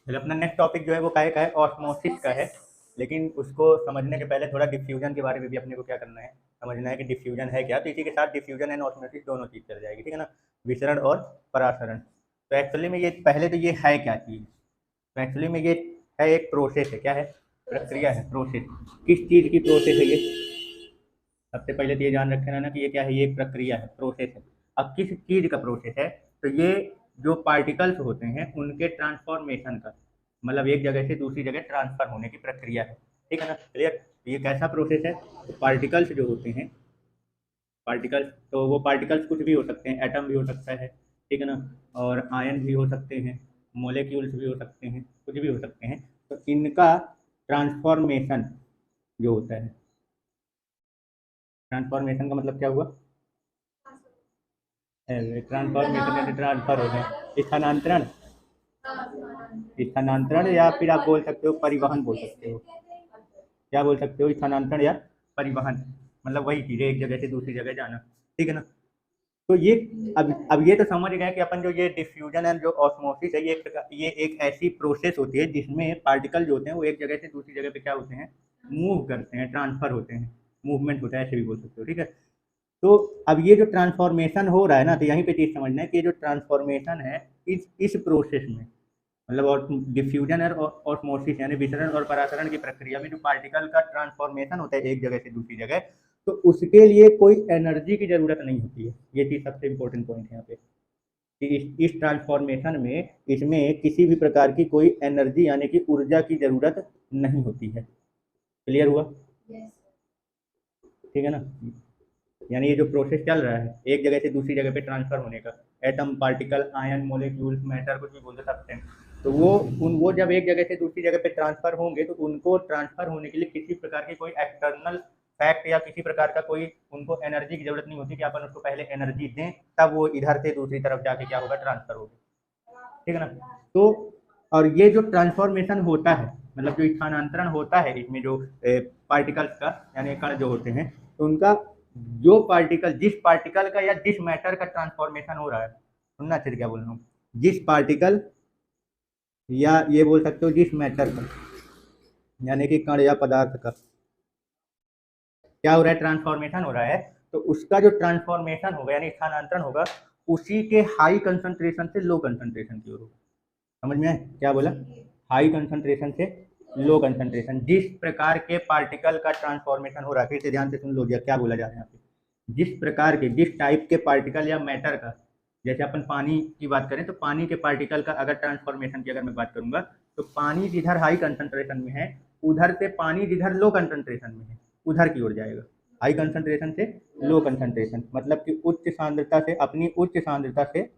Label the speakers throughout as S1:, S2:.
S1: चलो अपना next topic जो है वो का है ऑस्मोसिस का है। लेकिन उसको समझने के पहले थोड़ा डिफ्यूजन के बारे में भी अपने को क्या करना है, समझना है कि डिफ्यूजन है क्या। तो इसी के साथ डिफ्यूजन एंड ऑस्मोसिस दोनों चीज़ चल जाएगी, ठीक है ना। विसरण और परासरण। तो एक्चुअली में ये पहले तो ये है क्या चीज़। तो एक्चुअली में ये है एक प्रोसेस है। क्या है? प्रक्रिया है, प्रोसेस। किस चीज़ की प्रोसेस है ये? सबसे पहले तो ये ध्यान रखना ना कि ये क्या है, ये एक प्रक्रिया है, प्रोसेस है। अब किस चीज़ का प्रोसेस है? तो ये जो पार्टिकल्स होते हैं उनके ट्रांसफॉर्मेशन का, मतलब एक जगह से दूसरी जगह ट्रांसफर होने की प्रक्रिया है, ठीक है ना। क्लियर? ये कैसा प्रोसेस है? तो पार्टिकल्स जो होते हैं, पार्टिकल्स, तो वो पार्टिकल्स कुछ भी हो सकते हैं, एटम भी हो सकता है, ठीक है ना, और आयन भी हो सकते हैं, मोलिक्यूल्स भी हो सकते हैं, कुछ भी हो सकते हैं। तो इनका ट्रांसफॉर्मेशन जो होता है, ट्रांसफॉर्मेशन का मतलब क्या हुआ? ट्रांसफॉर्मेशन यानी ट्रांसफर हो गया, स्थानांतरण। स्थानांतरण या फिर आप बोल सकते हो परिवहन बोल सकते हो। क्या बोल सकते हो? स्थानांतरण या परिवहन, मतलब वही चीज़ है, एक जगह से दूसरी जगह जाना, ठीक है ना। तो ये अब ये तो समझ गए कि अपन जो ये डिफ्यूजन एंड जो ऑस्मोसिस है, ये एक ऐसी प्रोसेस होती है जिसमें पार्टिकल जो होते हैं वो एक जगह से दूसरी जगह पे क्या होते हैं, मूव करते हैं, ट्रांसफर होते हैं, मूवमेंट होता है, ऐसे भी बोल सकते हो, ठीक है। तो अब ये जो ट्रांसफॉर्मेशन हो रहा है ना, तो यहीं पे चीज समझना है कि ये जो ट्रांसफॉर्मेशन है इस प्रोसेस में, मतलब और डिफ्यूजन और ऑस्मोसिस यानी विसरण और परासरण की प्रक्रिया में जो पार्टिकल का ट्रांसफॉर्मेशन होता है एक जगह से दूसरी जगह, तो उसके लिए कोई एनर्जी की जरूरत नहीं होती है। ये चीज सबसे इंपॉर्टेंट पॉइंट है यहाँ पे कि इस ट्रांसफॉर्मेशन में, इसमें किसी भी प्रकार की कोई एनर्जी यानी कि ऊर्जा की जरूरत नहीं होती है। क्लियर हुआ? ठीक है ना। यानी ये जो प्रोसेस चल रहा है एक जगह से दूसरी जगह पे ट्रांसफर होने का, atom, particle, ion, molecules, matter, कुछ भी बोल सकते हैं। तो वो जब एक जगह से दूसरी जगह पे ट्रांसफर होंगे तो उनको ट्रांसफर होने के लिए किसी प्रकार की कोई एक्सटर्नल फैक्ट या किसी प्रकार का कोई उनको एनर्जी की जरूरत नहीं होती कि अपन उसको पहले एनर्जी दें तब वो इधर से दूसरी तरफ जाके क्या होगा, ट्रांसफर होगा, ठीक है ना। तो और ये जो ट्रांसफॉर्मेशन होता है, मतलब जो स्थानांतरण होता है इसमें जो पार्टिकल्स का यानी कण जो होते हैं, तो उनका जो पार्टिकल, जिस पार्टिकल का या जिस मैटर का ट्रांसफॉर्मेशन हो रहा है, सुनना चाहिए क्या बोल रहा हूँ, जिस पार्टिकल या ये बोल सकते हो जिस मैटर का, यानी कि कण या पदार्थ का क्या हो रहा है, ट्रांसफॉर्मेशन हो रहा है, तो उसका जो ट्रांसफॉर्मेशन होगा यानी स्थानांतरण होगा, उसी के हाई कंसंट्रेशन से लो कंसंट्रेशन की ओर होगा। समझ में आए क्या बोला? हाई कंसंट्रेशन से लो कंसंट्रेशन, जिस प्रकार के पार्टिकल का ट्रांसफॉर्मेशन हो रहा है, फिर से ध्यान से सुन लो क्या बोला जा रहा है यहाँ पे, जिस प्रकार के, जिस टाइप के पार्टिकल या मैटर का, जैसे अपन पानी की बात करें तो पानी के पार्टिकल का अगर ट्रांसफॉर्मेशन की अगर मैं बात करूंगा, तो पानी जिधर हाई कंसंट्रेशन में है उधर से पानी जिधर लो कंसंट्रेशन में है उधर की ओर जाएगा। हाई कंसंट्रेशन से लो कंसंट्रेशन मतलब कि उच्च सांद्रता से, अपनी उच्च सांद्रता से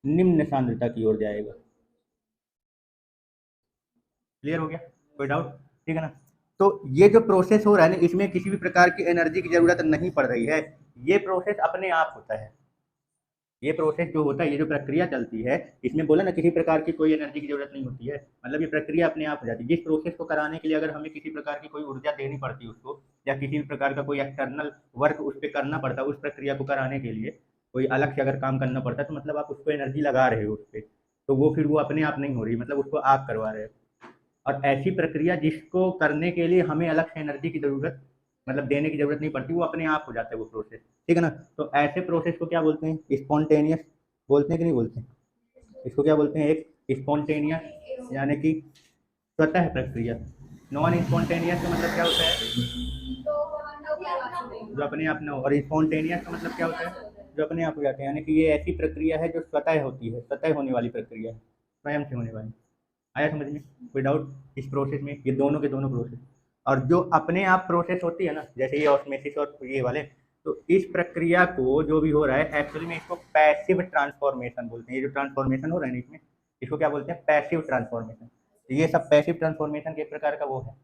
S1: निम्न सांद्रता की ओर जाएगा। क्लियर हो गया? कोई डाउट? ठीक है ना। तो ये जो प्रोसेस हो रहा है ना, इसमें किसी भी प्रकार की एनर्जी की जरूरत नहीं पड़ रही है। ये प्रोसेस अपने आप होता है। ये प्रोसेस जो होता है, ये जो प्रक्रिया चलती है, इसमें बोला ना किसी प्रकार की कोई एनर्जी की जरूरत नहीं होती है, मतलब ये प्रक्रिया अपने आप हो जाती है। जिस प्रोसेस को कराने के लिए अगर हमें किसी प्रकार की कोई ऊर्जा देनी पड़ती है उसको, या किसी भी प्रकार का कोई एक्सटर्नल वर्क उस पर करना पड़ता है, उस प्रक्रिया को कराने के लिए कोई अलग से अगर काम करना पड़ता है, तो मतलब आप उसको एनर्जी लगा रहे हो उस पर, तो वो फिर वो अपने आप नहीं हो रही, मतलब उसको आप करवा रहे हो। और ऐसी प्रक्रिया जिसको करने के लिए हमें अलग से एनर्जी की जरूरत, मतलब देने की जरूरत नहीं पड़ती, वो अपने आप हो जाता है वो प्रोसेस, ठीक है ना। तो ऐसे प्रोसेस को क्या बोलते हैं, स्पॉन्टेनियस बोलते हैं कि नहीं बोलते हैं? इसको क्या बोलते हैं, एक स्पॉन्टेनियस यानी कि स्वतः प्रक्रिया। नॉन स्पॉन्टेनियस का मतलब क्या होता है, जो अपने आप न हो, और स्पॉन्टेनियस का मतलब क्या होता है, जो अपने आप हो जाते हैं। यानी कि ये ऐसी प्रक्रिया है जो स्वतः होती है, स्वतः होने वाली प्रक्रिया है, स्वयं से होने वाली। आया समझ में? विदाउट इस प्रोसेस में ये दोनों के दोनों प्रोसेस। और जो अपने आप प्रोसेस होती है ना, जैसे ये ऑस्मेसिस और ये वाले, तो इस प्रक्रिया को जो भी हो रहा है एक्चुअली में इसको पैसिव ट्रांसफॉर्मेशन बोलते हैं। ये जो ट्रांसफॉर्मेशन हो रहा है ना इसमें, इसको क्या बोलते हैं, पैसिव ट्रांसफॉर्मेशन। ये सब पैसिव ट्रांसफॉर्मेशन के एक प्रकार का वो है,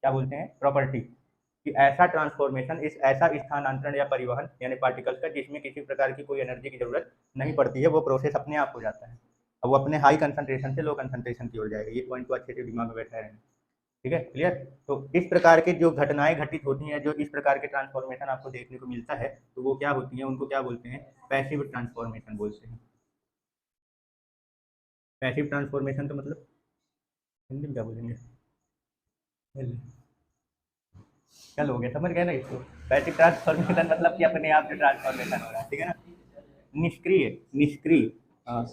S1: क्या बोलते हैं, प्रॉपर्टी, कि ऐसा ट्रांसफॉर्मेशन, इस ऐसा स्थानांतरण या परिवहन यानी पार्टिकल्स का जिसमें किसी प्रकार की कोई एनर्जी की जरूरत नहीं पड़ती है, वो प्रोसेस अपने आप हो जाता है। अब वो अपने हाई कंसंट्रेशन से लो कंसंट्रेशन की ओर जाएगा। ये पॉइंट को अच्छे से दिमाग में बैठा रहना, ठीक है, क्लियर। तो इस प्रकार की जो घटनाएं घटित होती हैं, जो इस प्रकार के ट्रांसफॉर्मेशन आपको देखने को मिलता है, तो वो क्या होती हैं, उनको क्या बोलते हैं, पैसिव ट्रांसफॉर्मेशन बोलते हैं। पैसिव ट्रांसफॉर्मेशन का मतलब हिंदी में क्या बोलेंगे? चल हो गया, समझ गए ना इसको। पैसिव ट्रांसफॉर्मेशन मतलब कि अपने आप जो ट्रांसफॉर्मेशन हो रहा है, ठीक है ना। निष्क्रिय, निष्क्रिय। हाँ,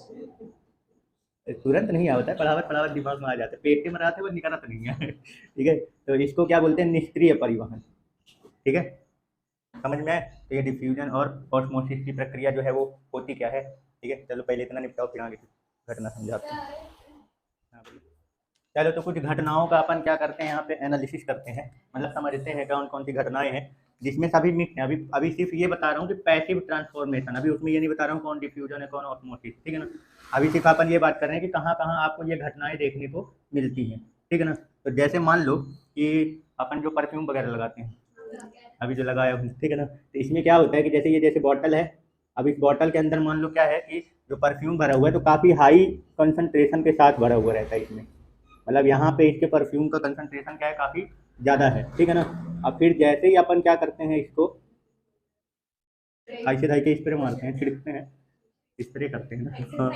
S1: तुरंत नहीं आता है, पढ़ावट पढ़ावट दिमाग में आ जाता है, पेट में आते वो निकलना तो नहीं है ठीक है। तो इसको क्या बोलते हैं? निष्क्रिय परिवहन। ठीक है, समझ में आए? तो ये डिफ्यूजन और ऑस्मोसिस की प्रक्रिया जो है वो होती क्या है। ठीक है, चलो पहले इतना निपटाओ, फिर आगे घटना समझाते हैं। हाँ, बोलिए। चलो, तो कुछ घटनाओं का अपन क्या करते हैं यहाँ पे एनालिसिस करते हैं, मतलब समझते हैं कौन कौन सी घटनाएं हैं जिसमें सभी मिक्स हैं। अभी अभी सिर्फ ये बता रहा हूँ कि पैसिव ट्रांसफॉर्मेशन, अभी उसमें ये नहीं बता रहा हूँ कौन डिफ्यूजन है कौन ऑस्मोसिस, ठीक है ना। अभी सिर्फ अपन ये बात कर रहे हैं कि कहाँ कहाँ आपको ये घटनाएं देखने को मिलती हैं, ठीक है ना। तो जैसे मान लो कि अपन जो परफ्यूम वगैरह लगाते हैं, अभी जो लगाया हूँ, ठीक है ना, तो इसमें क्या होता है कि जैसे ये जैसे बॉटल है, अब इस बॉटल के अंदर मान लो क्या है कि जो परफ्यूम भरा हुआ है तो काफ़ी हाई कंसंट्रेशन के साथ भरा हुआ रहता है इसमें, मतलब यहाँ पे इसके परफ्यूम का कंसंट्रेशन क्या है, काफ़ी ज़्यादा है, ठीक है ना। अब फिर जैसे ही अपन क्या करते हैं, इसको ऐसे धाई के स्प्रे मारते हैं, छिड़कते हैं, स्प्रे करते हैं ना, हाँ।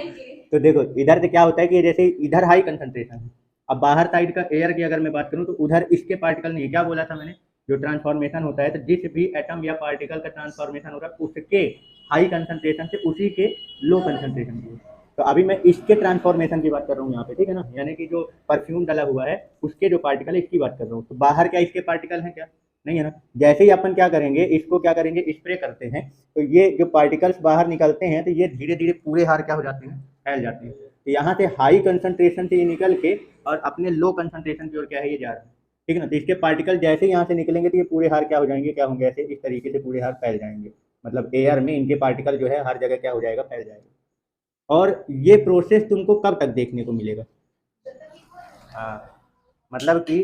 S1: तो देखो इधर से क्या होता है कि जैसे इधर हाई कंसंट्रेशन है, अब बाहर साइड का एयर की अगर मैं बात करूँ तो उधर इसके पार्टिकल नहीं है, क्या बोला था मैंने, जो ट्रांसफॉर्मेशन होता है तो जिस भी एटम या पार्टिकल का ट्रांसफॉर्मेशन हो रहा है उसके हाई कंसंट्रेशन से उसी के लो कंसंट्रेशन की। तो अभी मैं इसके ट्रांसफॉर्मेशन की बात कर रहा हूँ यहाँ पे, ठीक है ना, यानी कि जो परफ्यूम डाला हुआ है उसके जो पार्टिकल है इसकी बात कर रहा हूँ। तो बाहर क्या इसके पार्टिकल हैं क्या? नहीं है ना। जैसे ही अपन क्या करेंगे, इसको क्या करेंगे, स्प्रे करते हैं, तो ये जो पार्टिकल्स बाहर निकलते हैं तो ये धीरे धीरे पूरे हार क्या हो जाते हैं, फैल जाते हैं। तो यहाँ से हाई कंसंट्रेशन से ये निकल के और अपने लो कंसंट्रेशन की ओर क्या है ये जा रहा है, ठीक है ना। तो इसके पार्टिकल जैसे ही यहाँ से निकलेंगे तो ये पूरे हार क्या हो जाएंगे, क्या होंगे, ऐसे इस तरीके से पूरे हार फैल जाएंगे, मतलब एयर में इनके पार्टिकल जो है हर जगह क्या हो जाएगा, फैल जाएगा। और ये प्रोसेस तुमको कब तक देखने को मिलेगा? हाँ, मतलब कि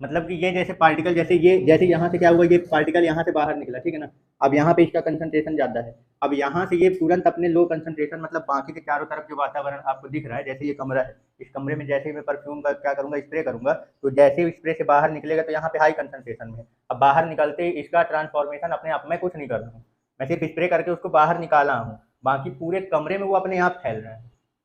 S1: ये जैसे पार्टिकल, जैसे ये जैसे यहाँ से क्या हुआ, ये पार्टिकल यहाँ से बाहर निकला, ठीक है ना। अब यहाँ पे इसका कंसंट्रेशन ज़्यादा है, अब यहाँ से ये तुरंत अपने लो कंसंट्रेशन, मतलब बाकी के चारों तरफ जो वातावरण आपको दिख रहा है, जैसे ये कमरा है, इस कमरे में जैसे ही मैं परफ्यूम का क्या करूँगा, स्प्रे करूँगा, तो जैसे ही स्प्रे से बाहर निकलेगा तो यहाँ पे हाई कंसंट्रेशन में, अब बाहर निकलते ही इसका ट्रांसफॉर्मेशन अपने आप में कुछ नहीं कर रहा हूँ, मैं सिर्फ स्प्रे करके उसको बाहर निकाला हूँ, बाकी पूरे कमरे में वो अपने आप फैल रहा है,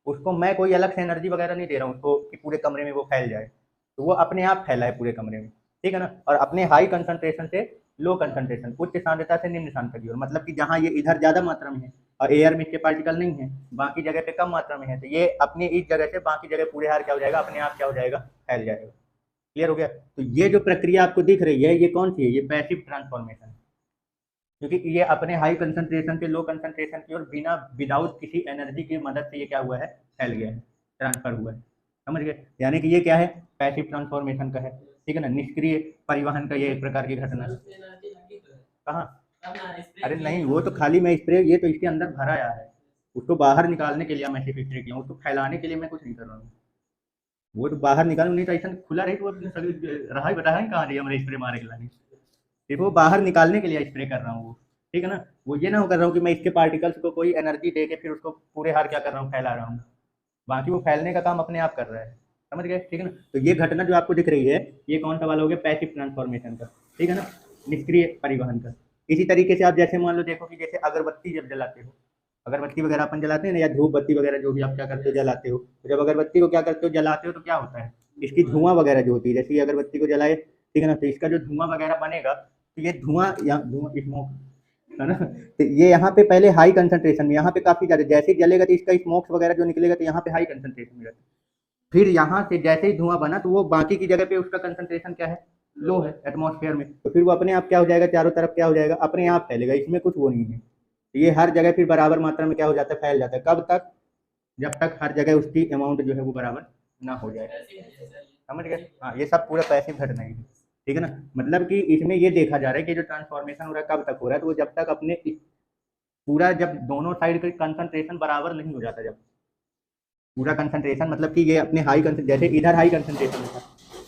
S1: उसको मैं कोई अलग से एनर्जी वगैरह नहीं दे रहा हूँ उसको कि पूरे कमरे में वो फैल जाए, तो वो अपने आप फैला है पूरे कमरे में, ठीक है ना। और अपने हाई कंसंट्रेशन से लो कंसंट्रेशन, उच्च सांद्रता से निम्न सांद्रता की ओर, मतलब कि जहाँ ये इधर ज़्यादा मात्रा में है और एयर में इसके पार्टिकल नहीं है, बाकी जगह पे कम मात्रा में है, तो ये अपनी इस जगह से बाकी जगह पूरे हार क्या हो जाएगा, अपने आप क्या हो जाएगा, फैल जाएगा। क्लियर हो गया? तो ये जो प्रक्रिया आपको दिख रही है ये कौन सी है, ये पैसिव ट्रांसफॉर्मेशन है, क्योंकि ये अपने हाई कंसंट्रेशन से लो कंसंट्रेशन की ओर बिना विदाउट किसी एनर्जी की मदद से ये क्या हुआ है, फैल गया है, ट्रांसफर हुआ है। समझ गए? यानी कि ये क्या है, पैसिव ट्रांसफॉर्मेशन का है, ठीक है ना। निष्क्रिय परिवहन का ये एक प्रकार की घटना है। कहाँ? अरे नहीं, वो तो खाली मैं स्प्रे, ये तो इसके अंदर भरा आया है, उसको बाहर निकालने के लिए मैं सिर्फ स्प्रे किया हूँ, उसको फैलाने के लिए मैं कुछ नहीं कर रहा हूँ। वो तो बाहर निकालू, नहीं तो ऐसा खुला रही तो वो रहा ही बताया कहाँ रही हमारे स्प्रे मारे के लाने, सिर्फ वो बाहर निकालने के लिए स्प्रे कर रहा हूँ वो, ठीक है ना। वो ये ना कर रहा हूँ कि मैं इसके पार्टिकल्स को कोई एनर्जी दे के फिर उसको पूरे हार क्या कर रहा हूँ, फैला रहा हूँ, बाकी वो फैलने का काम अपने आप कर रहा है। समझ गए? ठीक है ना। तो ये घटना जो आपको दिख रही है ये कौन सा वाला हो गया, पैसिव ट्रांसफॉर्मेशन का, ठीक है ना, निष्क्रिय परिवहन का। इसी तरीके से आप जैसे मान लो देखो कि जैसे अगरबत्ती जब जलाते हो, अगरबत्ती वगैरह अपन जलाते हैं ना, या धूप बत्ती वगैरह जो भी आप क्या करते हो जलाते हो, तो जब अगरबत्ती को क्या करते हो, जलाते हो, तो क्या होता है, इसकी धुआं वगैरह जो होती है, जैसे ये अगरबत्ती को जलाए, ठीक है ना, तो इसका जो धुआं वगैरह बनेगा, तो ये धुआं या धुआं स्मोक है ना, तो ये यहाँ पे पहले हाई कंसंट्रेशन में, यहाँ पे काफी ज्यादा, जैसे ही जलेगा तो इसका स्मोक्स वगैरह जो निकलेगा तो यहाँ पे हाई कंसंट्रेशन में रहता है। फिर यहाँ से जैसे ही धुआं बना तो वो बाकी की जगह पे उसका कंसंट्रेशन क्या है, लो है एटमॉस्फेयर में, तो फिर वो अपने आप क्या हो जाएगा, चारों तरफ क्या हो जाएगा, अपने आप फैलेगा, इसमें कुछ वो नहीं है। तो ये हर जगह फिर बराबर मात्रा में क्या हो जाता है, फैल जाता है, कब तक, जब तक हर जगह उसकी अमाउंट जो है वो बराबर ना हो जाए। समझ गए? हाँ, ये सब पूरा पैसिव घटना ही है, ठीक है ना। मतलब कि इसमें ये देखा जा रहा है कि जो ट्रांसफॉर्मेशन हो रहा है कब तक हो रहा है, तो वो जब तक अपने पूरा, जब दोनों साइड का कंसंट्रेशन बराबर नहीं हो जाता, जब पूरा कंसंट्रेशन, मतलब कि ये अपने हाई कंसंट्रेशन, जैसे इधर हाई कंसंट्रेशन था,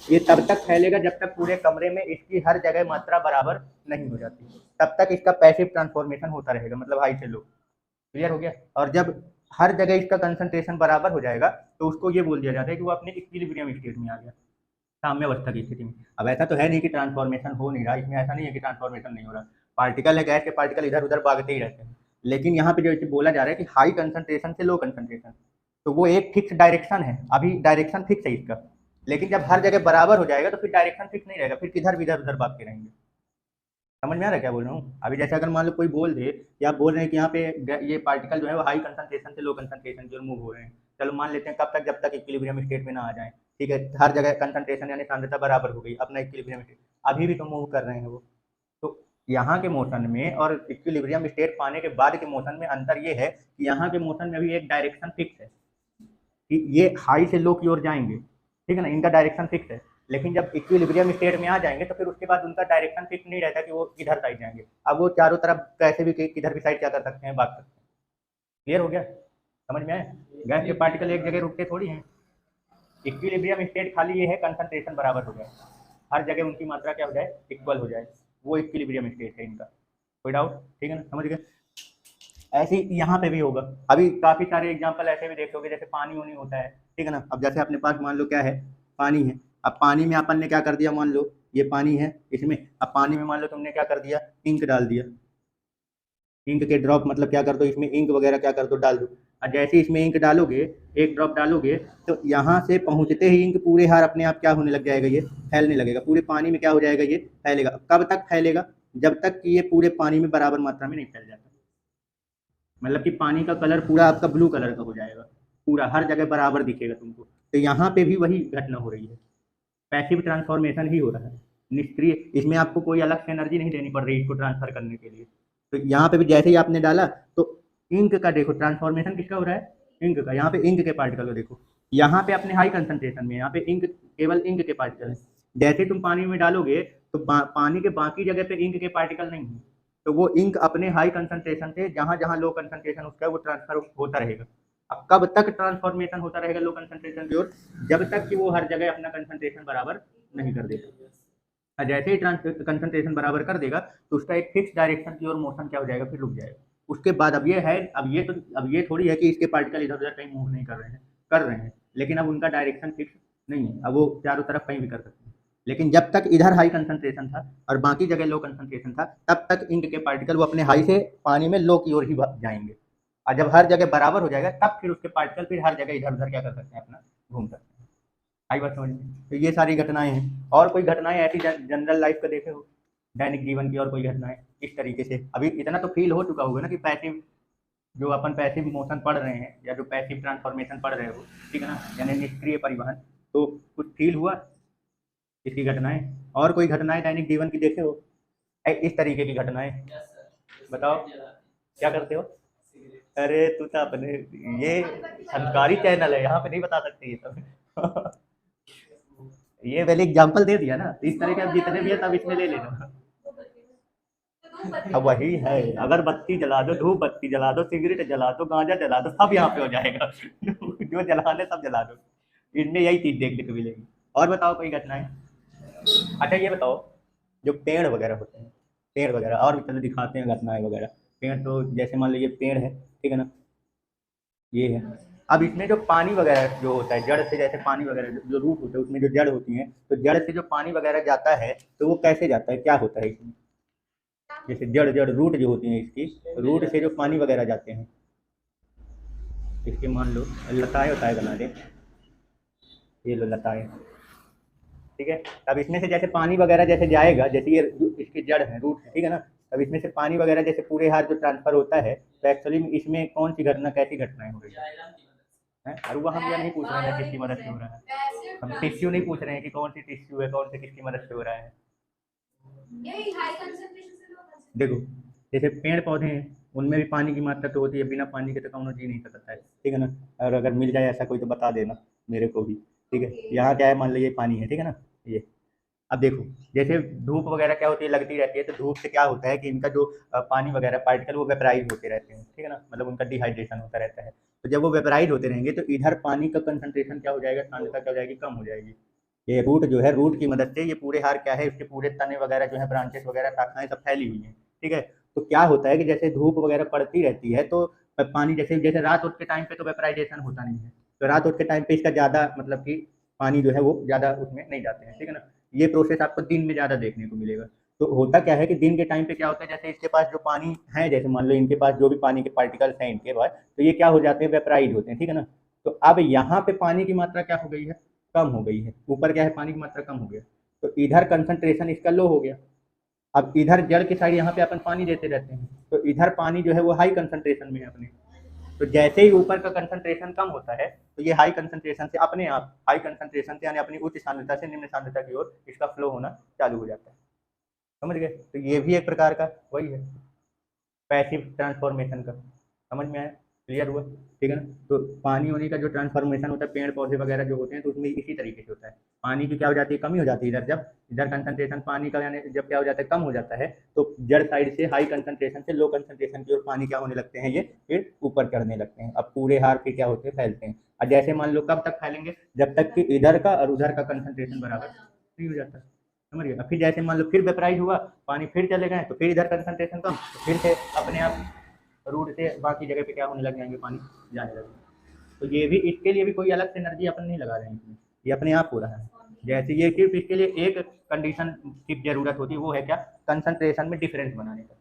S1: ये तब तक फैलेगा जब तक पूरे कमरे में इसकी हर जगह मात्रा बराबर नहीं हो जाती, तब तक इसका पैसिव ट्रांसफॉर्मेशन होता रहेगा, मतलब हाई से लो। क्लियर हो गया? और जब हर जगह इसका कंसंट्रेशन बराबर हो जाएगा तो उसको ये बोल दिया जाता है कि वो अपने इक्विलिब्रियम स्टेट में आ गया, साम्यावस्था की स्थिति में। अब ऐसा तो है नहीं कि ट्रांसफॉर्मेशन हो नहीं रहा, इसमें ऐसा नहीं है कि ट्रांसफॉर्मेशन नहीं हो रहा, पार्टिकल है, गैस के पार्टिकल इधर उधर भागते ही रहते हैं, लेकिन यहाँ पे जो बोला जा रहा है कि हाई कंसंट्रेशन से लो कंसंट्रेशन, तो वो एक फिक्स डायरेक्शन है, अभी डायरेक्शन फिक्स है इसका, लेकिन जब हर जगह बराबर हो जाएगा तो फिर डायरेक्शन फिक्स नहीं रहेगा, फिर किधर भी इधर उधर भागते रहेंगे। समझ में आ रहा है क्या बोल रहा हूँ? अभी जैसे अगर मान लो कोई बोल दे कि आप बोल रहे हैं कि यहाँ पे ये पार्टिकल जो है वो हाई कंसंट्रेशन से लो कंसंट्रेशन की ओर मूव हो रहे हैं, चलो मान लेते हैं, कब तक, जब तक इक्विलिब्रियम स्टेट में ना आ जाए, ठीक है, हर जगह कंसंट्रेशन यानी सांद्रता बराबर हो गई, अपना इक्विलिब्रियम स्टेट, अभी भी तो मूव कर रहे हैं वो। तो यहाँ के मोशन में और इक्विलिब्रियम स्टेट पाने के बाद के मोशन में अंतर ये है कि यहाँ के मोशन में अभी एक डायरेक्शन फिक्स है कि ये हाई से लो की ओर जाएंगे, ठीक है ना, इनका डायरेक्शन फिक्स है। लेकिन जब इक्विलिब्रियम स्टेट में आ जाएंगे तो फिर उसके बाद उनका डायरेक्शन फिक्स नहीं रहता कि वो किधर साइड जाएंगे, अब वो चारों तरफ कैसे भी किधर भी साइड क्या कर सकते हैं, भाग सकते हैं। क्लियर हो गया? समझ में आया? गैस के पार्टिकल एक जगह रुकते थोड़ी हैं। इक्विलिब्रियम स्टेट खाली ये है कंसंट्रेशन बराबर हो जाए, हर जगह उनकी मात्रा क्या हो जाए, इक्वल हो जाए, वो इक्विलिब्रियम स्टेट है इनका। कोई डाउट? ठीक है ना, समझ गए? ऐसे ही यहाँ पे भी होगा। अभी काफी सारे एग्जांपल ऐसे भी देखोगे, जैसे पानी वानी होता है, ठीक है ना, अब जैसे अपने पास मान लो क्या है, पानी है, अब पानी में अपन ने क्या कर दिया, मान लो ये पानी है, इसमें अब पानी में मान लो तुमने क्या कर दिया, इंक डाल दिया, इंक के ड्रॉप मतलब क्या कर दो, इसमें इंक वगैरह क्या कर दो, डाल दो। और जैसे इसमें इंक डालोगे, एक ड्रॉप डालोगे, तो यहाँ से पहुँचते ही इंक पूरे हार अपने आप क्या होने लग जाएगा, ये फैलने लगेगा, पूरे पानी में क्या हो जाएगा, ये फैलेगा। कब तक फैलेगा? जब तक कि ये पूरे पानी में बराबर मात्रा में नहीं फैल जाता, मतलब कि पानी का कलर पूरा आपका ब्लू कलर का हो जाएगा, पूरा हर जगह बराबर दिखेगा तुमको। तो यहाँ पे भी वही घटना हो रही है, पैसिव ट्रांसफॉर्मेशन ही हो रहा है, निष्क्रिय, इसमें आपको कोई अलग से एनर्जी नहीं देनी पड़ रही इसको ट्रांसफर करने के लिए। तो यहाँ पे भी जैसे ही आपने डाला तो इंक का देखो ट्रांसफॉर्मेशन किसका हो रहा है, इंक का। यहाँ पे इंक के पार्टिकल को देखो, यहाँ पे अपने हाई कंसंट्रेशन में, यहाँ पे इंक, केवल इंक के पार्टिकल है। जैसे तुम पानी में डालोगे तो पानी के बाकी जगह पे इंक के पार्टिकल नहीं है, तो वो इंक अपने हाई कंसंट्रेशन से जहां जहां लो कंसंट्रेशन उसका है वो ट्रांसफर होता रहेगा। अब कब तक ट्रांसफॉर्मेशन होता रहेगा लो कंसंट्रेशन की ओर? जब तक कि वो हर जगह अपना कंसंट्रेशन बराबर नहीं कर देगा। और जैसे ही कंसंट्रेशन बराबर कर देगा तो उसका एक फिक्स डायरेक्शन की ओर मोशन क्या हो जाएगा, फिर रुक जाएगा। उसके बाद अब ये है, अब ये थोड़ी है कि इसके पार्टिकल इधर उधर कहीं मूव नहीं कर रहे हैं, कर रहे हैं, लेकिन अब उनका डायरेक्शन फिक्स नहीं है, अब वो चारों तरफ कहीं भी कर सकते हैं। लेकिन जब तक इधर हाई कंसंट्रेशन था और बाकी जगह लो कंसंट्रेशन था, तब तक इंक के पार्टिकल वो अपने हाई से पानी में लो की ओर ही जाएंगे। और जब हर जगह बराबर हो जाएगा तब फिर उसके पार्टिकल फिर हर जगह इधर उधर क्या कर सकते हैं, अपना घूम सकते हैं। आई बात समझ में? तो ये सारी घटनाएं हैं। और कोई घटनाएं ऐसी जनरल लाइफ का देखे हो, दैनिक जीवन की और कोई घटनाएं इस तरीके से? अभी इतना तो फील हो चुका होगा ना कि पैसिव, जो अपन पैसिव मोशन पढ़ रहे हैं या जो पैसिव ट्रांसफॉर्मेशन पढ़ रहे हो, ठीक है ना, यानी निष्क्रिय परिवहन, तो कुछ फील हुआ इसकी घटनाएं? और कोई घटनाएं दैनिक जीवन की देखे हो इस तरीके की घटनाएं? बताओ क्या करते हो? अरे तू तो अपने, ये संस्कारी चैनल है, यहाँ पे नहीं बता सकते ये सब। ये मैंने एग्जांपल दे दिया ना, तो इस तरह के अब जितने भी है सब इसमें ले लेना। अब वही है, अगर बत्ती जला दो, धूप बत्ती जला दो, सिगरेट जला दो, गांजा जला दो, सब यहाँ पे हो जाएगा। जो जलाने सब जला दो, इनमें यही चीज देखने को मिलेगी। और बताओ कोई घटनाएं? अच्छा ये बताओ, जो पेड़ वगैरह होते हैं, पेड़ वगैरह, और भी चलो दिखाते हैं घटनाएं वगैरह। पेड़ तो जैसे मान लीजिए पेड़ है, ठीक है ना, ये है। अब इसमें जो पानी वगैरह जो होता है, जड़ से जैसे पानी वगैरह जो रूट होता है उसमें जो जड़ होती है, तो जड़ से जो पानी वगैरह जाता है तो वो कैसे जाता है, क्या होता है इसमें? जैसे जड़ जड़ रूट जो होती है इसकी, रूट से जो पानी वगैरह जाते हैं, इसके मान लो लताएं वताएं बना दे, ये लो लताएं, ठीक है। अब इसमें से जैसे पानी वगैरह जैसे जाएगा, जैसे ये इसकी जड़ है, रूट है, ठीक है ना, अब इसमें से पानी वगैरह जैसे पूरे हाथ जो ट्रांसफर होता है, तो एक्चुअली इसमें कौन सी घटना, कैसी घटनाएं हो रही है? और वो हम ये नहीं पूछ रहे हैं किसकी मदद से हो रहा है, हम टिश्यू नहीं पूछ रहे हैं कि कौन सी टिश्यू है, कौन से किसकी मदद से हो रहा है। देखो जैसे पेड़ पौधे हैं, उनमें भी पानी की मात्रा तो होती है, बिना पानी के तो कौन जी नहीं सकता है, ठीक है ना। और अगर मिल जाए ऐसा कोई तो बता देना मेरे को भी, ठीक है। यहाँ क्या है, मान लीजिए पानी है, ठीक है ना, ये। अब देखो जैसे धूप वगैरह क्या होती है, लगती रहती है, तो धूप से क्या होता है कि इनका जो पानी वगैरह पार्टिकल वो वेपराइज होते रहते हैं, ठीक है ना, मतलब उनका डिहाइड्रेशन होता रहता है। तो जब वो वेपराइज होते रहेंगे तो इधर पानी का कंसंट्रेशन क्या हो जाएगा, सांद्रता क्या हो जाएगी, कम हो जाएगी। ये रूट जो है, रूट की मदद से ये पूरे हार क्या है, इसके पूरे तने वगैरह जो है, ब्रांचेस वगैरह, शाखाएं सब फैली हुई हैं, ठीक है। तो क्या होता है कि जैसे धूप वगैरह पड़ती रहती है तो पानी जैसे जैसे रात उठ के टाइम पे तो वेपराइजेशन होता नहीं है, तो रात उठ के टाइम पे इसका ज़्यादा मतलब कि पानी जो है वो ज़्यादा उसमें नहीं जाते हैं, ठीक है ना। ये प्रोसेस आपको दिन में ज़्यादा देखने को मिलेगा। तो होता क्या है कि दिन के टाइम पे क्या होता है, जैसे इसके पास जो पानी है, जैसे मान लो इनके पास जो भी पानी के पार्टिकल्स हैं इनके पास, तो ये क्या हो जाते हैं, वेपराइज होते हैं, ठीक है ना। तो अब यहाँ पे पानी की मात्रा क्या हो गई है, कम हो गई है, ऊपर क्या है, पानी की मात्रा कम हो गया, तो इधर कंसंट्रेशन इसका लो हो गया। अब इधर जड़ की साइड यहाँ पे अपन पानी देते रहते हैं, तो इधर पानी जो है वो हाई कंसंट्रेशन में है अपने। तो जैसे ही ऊपर का कंसंट्रेशन कम होता है तो ये हाई कंसंट्रेशन से अपने आप हाई कंसंट्रेशन से यानी अपनी उच्च सांद्रता से निम्न सांद्रता की ओर इसका फ्लो होना चालू हो जाता है। समझ गए? तो ये भी एक प्रकार का वही है, पैसिव ट्रांसफॉर्मेशन का। समझ में आया? क्लियर हुआ? ठीक है ना? तो पानी होने का जो ट्रांसफॉर्मेशन होता है पेड़ पौधे वगैरह जो होते हैं तो उसमें इसी तरीके से होता है। पानी की क्या हो जाती है, कमी हो जाती है इधर, जब इधर कंसंट्रेशन पानी का यानी जब क्या हो जाता है, कम हो जाता है, तो जड़ साइड से हाई कंसंट्रेशन से लो कंसंट्रेशन की ओर पानी क्या होने लगते हैं, ये फिर ऊपर चढ़ने लगते हैं। अब पूरे हार फिर क्या होते हैं, फैलते हैं। और जैसे मान लो कब तक फैलेंगे, जब तक कि इधर का और उधर का कंसंट्रेशन बराबर नहीं हो जाता। समझ गए? फिर जैसे मान लो फिर वेपराइज हुआ, पानी फिर चले गए, तो फिर इधर कंसंट्रेशन कम, तो फिर से अपने आप रूट से बाकी जगह पे क्या होने लग जाएंगे, पानी जाने लगेगा। तो ये भी, इसके लिए भी कोई अलग से एनर्जी अपन नहीं लगा रहे हैं इसमें, ये अपने आप हो रहा है। जैसे ये सिर्फ इसके लिए एक कंडीशन की जरूरत होती है, वो है क्या, कंसंट्रेशन में डिफरेंस बनाने का,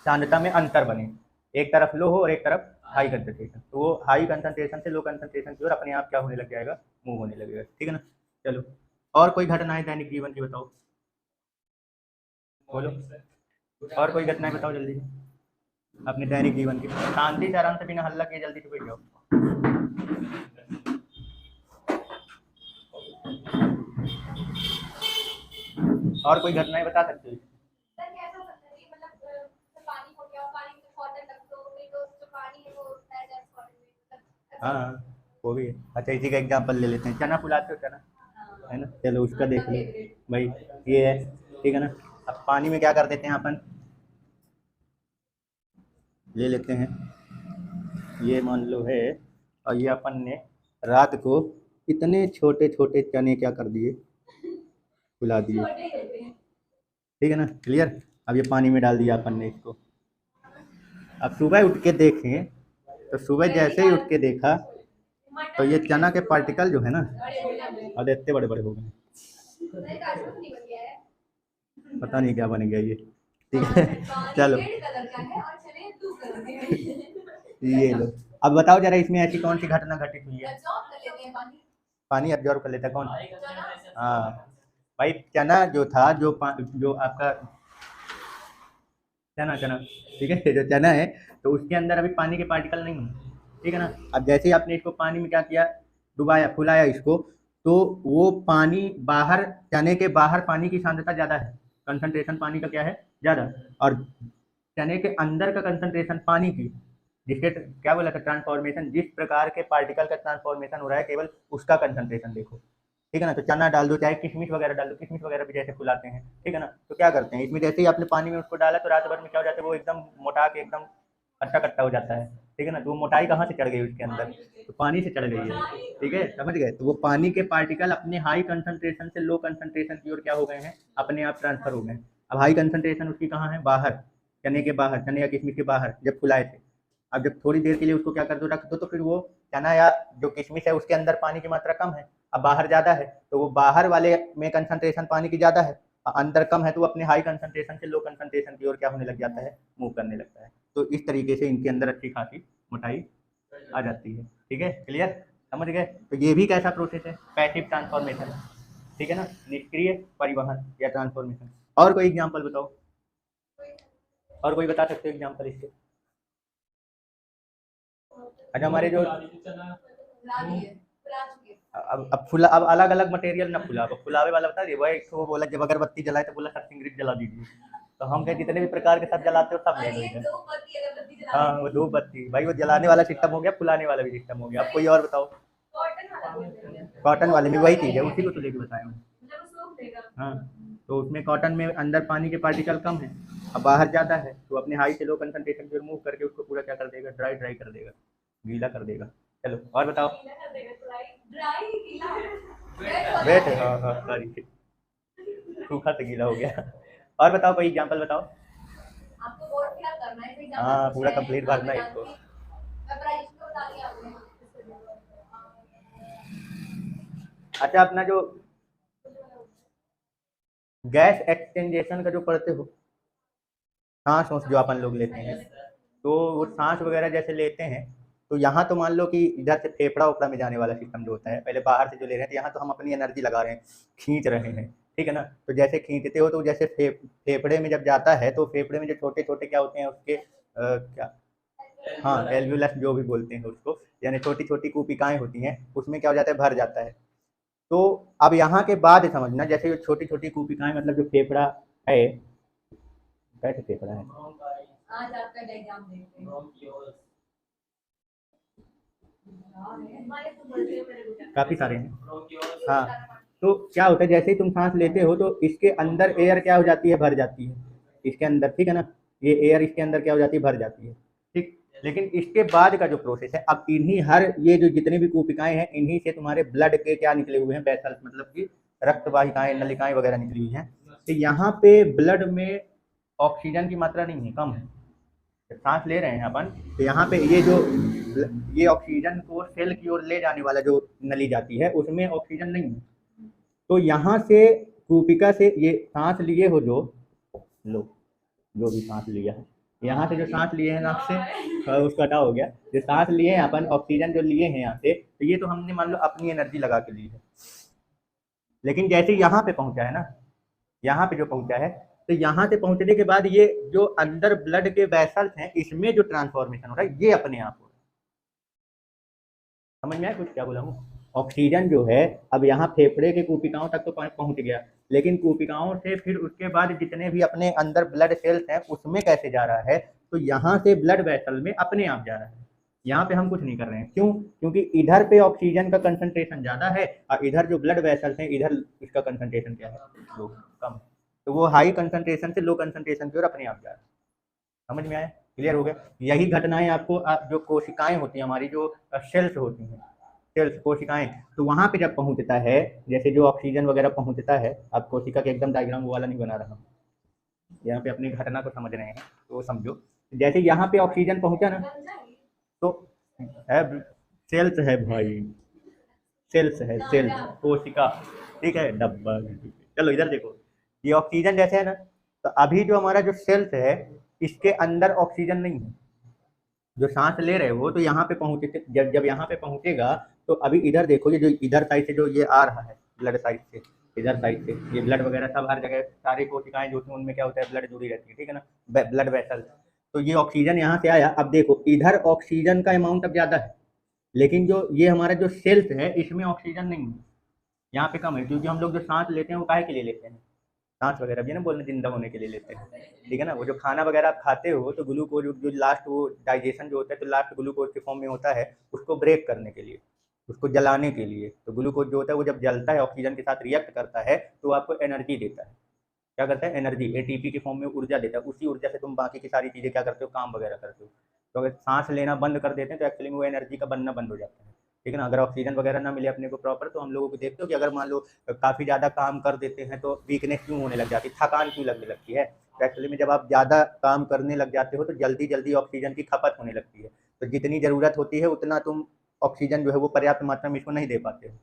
S1: सांद्रता में अंतर बने, एक तरफ लो हो और एक तरफ हाई कंसंट्रेशन, तो वो हाई कंसंट्रेशन से लो कंसंट्रेशन की ओर अपने आप क्या होने लग जाएगा, मूव होने लगेगा। ठीक है ना? चलो, और कोई घटनाएं दैनिक जीवन की बताओ, बोलो, और कोई घटनाएं बताओ जल्दी से अपने दैनिक जीवन की, शांति से आराम से बिना हल्ला किए जल्दी से बैठ जाओ। और कोई घटनाएं बता सकते हो? हाँ, वो भी है। अच्छा, इसी का एग्जांपल ले लेते हैं, चना फुलाते हो, चना है ना, चलो उसका देख लो भाई, ये है, ठीक है ना। अब पानी में क्या कर देते हैं अपन, ले लेते हैं, ये मान लो है, और ये अपन ने रात को इतने छोटे छोटे चने क्या कर दिए, फुला दिए। ठीक है ना? क्लियर? अब ये पानी में डाल दिया अपन ने इसको। अब सुबह उठ के देखें, तो सुबह जैसे ही उठ के देखा तो ये चना के पार्टिकल जो है ना, अब इतने बड़े बड़े हो गए, पता नहीं क्या बन गया ये। ठीक है, चलो ये लो। अब बताओ जरा, इसमें ऐसी कौन सी घटना घटित हुई है, पानी एब्जॉर्ब कर लेता है कौन? हाँ भाई, चना जो था, जो आपका चना चना, ठीक है, जो चना है, तो उसके अंदर अभी पानी के पार्टिकल नहीं है। ठीक है ना? अब जैसे ही आपने इसको पानी में क्या किया, डुबाया, फुलाया इसको, तो वो पानी बाहर, चने के बाहर पानी की सांद्रता ज़्यादा है, कंसंट्रेशन पानी का क्या है, ज़्यादा, और चने के अंदर का कंसंट्रेशन पानी की, जिसके क्या बोला था, ट्रांसफॉर्मेशन, जिस प्रकार के पार्टिकल का ट्रांसफॉर्मेशन हो रहा है, केवल उसका कंसंट्रेशन देखो। ठीक है ना? तो चना डाल दो, चाहे किशमिश वगैरह डाल दो, किशमिश वगैरह भी जैसे फुलाते हैं, ठीक है ना, तो क्या करते हैं, इसमें जैसे ही आपने पानी में उसको डाला तो रात भर में क्या हो जाता है, वो एकदम मोटा के एकदम कट्टा कट्टा हो जाता है। ठीक है ना? तो वो मोटाई कहाँ से चढ़ गई उसके अंदर, तो पानी से चढ़ गई है। ठीक है, समझ गए? तो वो पानी के पार्टिकल अपने हाई कंसंट्रेशन से लो कंसंट्रेशन की ओर क्या हो गए हैं, अपने आप ट्रांसफर हो गए। अब हाई कंसंट्रेशन उसकी कहाँ है, बाहर, चने के बाहर, चने या किशमिश के बाहर जब फुलाए थे। अब जब थोड़ी देर के लिए उसको क्या कर दो, रख दो, तो फिर वो चना या जो किशमिश है उसके अंदर पानी की मात्रा कम है, अब बाहर ज़्यादा है, तो वो बाहर वाले में कंसंट्रेशन पानी की ज़्यादा है, अंदर कम है, तो वो अपने हाई कंसंट्रेशन से लो कंसंट्रेशन की ओर क्या होने लग जाता है, मूव करने लगता है। तो इस तरीके से इनके अंदर अच्छी खासी मोटाई आ जाती है। ठीक है, क्लियर? समझ गए? तो ये भी कैसा प्रोसेस है, पैसिव ट्रांसफॉर्मेशन। ठीक है ना, निष्क्रिय परिवहन या ट्रांसफॉर्मेशन। और कोई एग्जाम्पल बताओ, और कोई बता सकते हो एग्जाम्पल इसके? अच्छा, हमारे जो अब फुला, अब अलग अलग मटेरियल ना फुला, अब फुलावे वाला बता दिए भाई, तो वो बोला जब अगरबत्ती जलाए तो बोला सब सिगरेट जला दीजिए, तो हम कहे जितने भी प्रकार के सब जलाते हो सब ले लो इधर। हाँ, वो धूप बत्ती भाई, वो जलाने वाला सिस्टम हो गया, फुलाने वाला भी सिस्टम हो गया। अब कोई और बताओ, कॉटन वाले में वही चीज है, उसी को तो लेके बताया हूँ। हाँ, तो उसमें कॉटन में अंदर पानी के पार्टिकल कम है, अब बाहर ज़्यादा है, तो अपने हाई से लो कंसंट्रेशन को रिमूव करके उसको पूरा क्या कर देगा, ड्राई ड्राई कर देगा, गीला कर देगा। चलो और बताओ, वेट, हाँ हाँ सॉरी, सूखा से गीला हो गया। और बताओ, कोई एग्जांपल बताओ। हाँ, पूरा कंप्लीट भरना है इसको। अच्छा, अपना जो गैस एक्सचेंजेशन का जो पढ़ते हो, सांस वांस जो अपन लोग लेते हैं, तो वो सांस वगैरह जैसे लेते हैं, तो यहाँ तो मान लो कि इधर से फेफड़ा उपड़ा में जाने वाला सिस्टम जो होता है, पहले बाहर से जो ले रहे हैं, तो यहाँ तो हम अपनी एनर्जी लगा रहे हैं, खींच रहे हैं, ठीक है ना। तो जैसे खींचते हो तो जैसे फेफड़े में जब जाता है तो फेफड़े में जो छोटे छोटे क्या होते हैं उसके क्या, हाँ एल्वुलस जो भी बोलते हैं उसको, यानी छोटी छोटी कूपिकाएं होती हैं, उसमें क्या हो जाता है, भर जाता है। तो अब यहाँ के बाद समझना, जैसे छोटी छोटी कूपिकाएं मतलब जो फेफड़ा है, कैसे फेफड़ा है, आज आपका डायग्राम देखते हैं, काफी सारे हैं। हाँ, तो क्या होता है, जैसे ही तुम सांस लेते हो तो इसके अंदर एयर क्या हो जाती है, भर जाती है इसके अंदर, ठीक है ना, ये एयर इसके अंदर क्या हो जाती है, भर जाती है, ठीक। लेकिन इसके बाद का जो प्रोसेस है, अब इन्हीं हर ये जो जितने भी कूपिकाएं हैं, इन्हीं से तुम्हारे ब्लड के क्या निकले हुए हैं, वेसल्स, मतलब कि रक्त वाहिकाएं, नलिकाएं वगैरह निकली हुई हैं। तो यहाँ पे ब्लड में ऑक्सीजन की मात्रा नहीं है, कम है। सांस ले रहे हैं अपन, तो यहाँ पे ये ऑक्सीजन को सेल की ओर ले जाने वाला जो नली जाती है, उसमें ऑक्सीजन नहीं है। तो यहाँ से कूपिका से ये सांस लिए हो जो भी सांस लिया है, यहाँ से जो सांस लिए हैं नाक से, उसका हटा हो गया, जो सांस लिए हैं अपन, ऑक्सीजन जो लिए हैं यहाँ से, तो ये तो हमने मान लो अपनी एनर्जी लगा के ली है। लेकिन जैसे यहाँ पे पहुंचा है ना, यहाँ पे जो पहुंचा है, तो यहाँ से पहुंचने के बाद ये जो अंदर ब्लड के वेसल्स हैं, इसमें जो ट्रांसफॉर्मेशन हो रहा है, ये अपने आप हो रहा है। समझ में आया कुछ क्या बोला हूँ? ऑक्सीजन जो है अब यहाँ फेफड़े के कूपिकाओं तक तो पहुंच गया, लेकिन कूपिकाओं से फिर उसके बाद जितने भी अपने अंदर ब्लड सेल्स हैं उसमें कैसे जा रहा है, तो यहाँ से ब्लड वेसल में अपने आप जा रहा है। यहाँ पे हम कुछ नहीं कर रहे हैं, क्यों? क्योंकि इधर पे ऑक्सीजन का कंसंट्रेशन ज्यादा है और इधर जो ब्लड वेसल्स हैं, इधर इसका कंसंट्रेशन क्या है, लो, कम। तो वो हाई कंसंट्रेशन से लो कंसंट्रेशन की ओर अपने आप जा रहा है। समझ में आया? क्लियर हो गया? यही घटनाएं आपको जो कोशिकाएं होती हैं हमारी, जो सेल्स होती हैं, सेल्स कोशिकाएं, तो वहां पे जब पहुंचता है, जैसे जो ऑक्सीजन वगैरह पहुंचता है, अब कोशिका के एकदम डायग्राम वाला नहीं बना रहा हूँ, यहाँ पे अपनी घटना को समझ रहे हैं तो समझो। जैसे यहाँ पे ऑक्सीजन पहुंचा ना, तो है सेल्स है भाई, सेल्स है, सेल्स कोशिका, ठीक है, डब्बा। चलो इधर देखो, ये ऑक्सीजन जैसे है ना, तो अभी जो हमारा जो सेल्स है, इसके अंदर ऑक्सीजन नहीं है, जो सांस ले रहे हो, तो यहाँ पे पहुंचे, जब यहाँ पे पहुंचेगा, तो अभी इधर देखो, ये जो इधर साइड से जो ये आ रहा है, ब्लड साइड से, इधर साइड से ये ब्लड वगैरह सब हर जगह, सारी कोशिकाएं जो थी उनमें क्या होता है, ब्लड जुड़ी रहती है, ठीक है ना, ब्लड वेसल। तो ये ऑक्सीजन यहाँ से आया, अब देखो इधर ऑक्सीजन का अमाउंट अब ज्यादा है, लेकिन जो ये हमारा जो सेल्स है, इसमें ऑक्सीजन नहीं है, यहाँ पे कम है, क्योंकि हम लोग जो सांस लेते हैं वो काहे के लिए लेते हैं, सांस वगैरह भी ना बोलने, जिंदा होने के लिए लेते हैं, ठीक है ना। वो जो खाना वगैरह आप खाते हो, तो ग्लूकोज जो लास्ट वो डाइजेशन जो होता है, तो लास्ट ग्लूकोज के फॉर्म में होता है, उसको ब्रेक करने के लिए, उसको जलाने के लिए। तो ग्लूकोज जो होता है वो जब जलता है, ऑक्सीजन के साथ रिएक्ट करता है, तो आपको एनर्जी देता है। क्या करता है? एनर्जी, एटीपी के फॉर्म में ऊर्जा देता है। उसी ऊर्जा से तुम बाकी की सारी चीज़ें क्या करते हो, काम वगैरह करते हो। तो अगर सांस लेना बंद कर देते हैं, तो एक्चुअली में वो एनर्जी का बनना बंद हो जाता है, ठीक है ना। अगर ऑक्सीजन वगैरह ना मिले अपने को प्रॉपर, तो हम लोगों को देखते हो कि अगर मान लो काफ़ी ज़्यादा काम कर देते हैं, तो वीकनेस क्यों होने लग जाती है, थकान क्यों लगने लगती है। तो एक्चुअली में जब आप ज़्यादा काम करने लग जाते हो, तो जल्दी जल्दी ऑक्सीजन की खपत होने लगती है, तो जितनी ज़रूरत होती है उतना तुम ऑक्सीजन जो है वो पर्याप्त मात्रा में इसको नहीं दे पाते हो,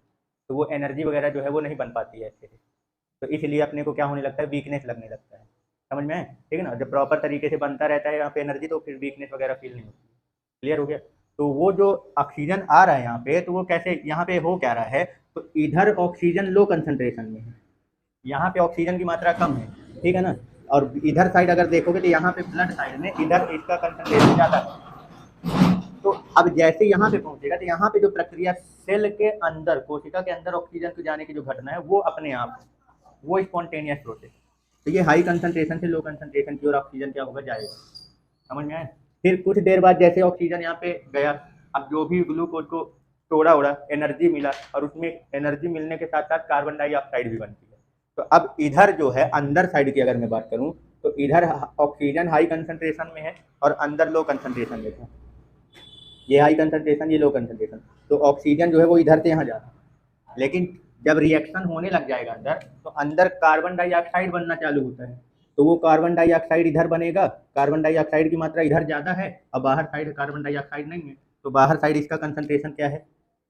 S1: तो वो एनर्जी वगैरह जो है वो नहीं बन पाती है अच्छे से। तो इसलिए अपने को क्या होने लगता है, वीकनेस लगने लगता है। समझ में आए? ठीक है ना। जब प्रॉपर तरीके से बनता रहता है यहाँ पे एनर्जी, तो फिर वीकनेस वगैरह फील नहीं होती। क्लियर हो गया? तो वो जो ऑक्सीजन आ रहा है यहाँ पे, तो वो कैसे यहाँ पे हो क्या रहा है, तो इधर ऑक्सीजन लो कंसंट्रेशन में है, यहाँ पे ऑक्सीजन की मात्रा कम है, ठीक है ना। और इधर साइड अगर देखोगे तो यहाँ पे ब्लड साइड में इधर इसका कंसंट्रेशन ज़्यादा है। तो अब जैसे यहाँ पे पहुंचेगा, तो यहाँ पे जो प्रक्रिया सेल के अंदर, कोशिका के अंदर ऑक्सीजन को जाने की जो घटना है, वो अपने आप, वो स्पॉन्टेनियस प्रोसेस। तो ये हाई कंसंट्रेशन से लो कंसंट्रेशन की ओर ऑक्सीजन क्या होगा, जाएगा। समझ में आया? फिर कुछ देर बाद जैसे ऑक्सीजन यहाँ पे गया, अब जो भी ग्लूकोज को तोड़ा उड़ा एनर्जी मिला, और उसमें एनर्जी मिलने के साथ साथ कार्बन डाइऑक्साइड भी बनती है। तो अब इधर जो है अंदर साइड की अगर मैं बात करूं, तो इधर ऑक्सीजन हाई कंसंट्रेशन में है और अंदर लो कंसंट्रेशन में है। ये हाई कंसंट्रेशन, ये लो कंसंट्रेशन। तो ऑक्सीजन जो है वो इधर से यहाँ जा रहा है, लेकिन जब रिएक्शन होने लग जाएगा अंदर, तो अंदर कार्बन डाइऑक्साइड बनना चालू होता है। तो वो कार्बन डाइऑक्साइड इधर बनेगा, कार्बन डाइऑक्साइड की मात्रा इधर ज़्यादा है, और बाहर साइड कार्बन डाइऑक्साइड नहीं है, तो बाहर साइड इसका कंसंट्रेशन क्या है,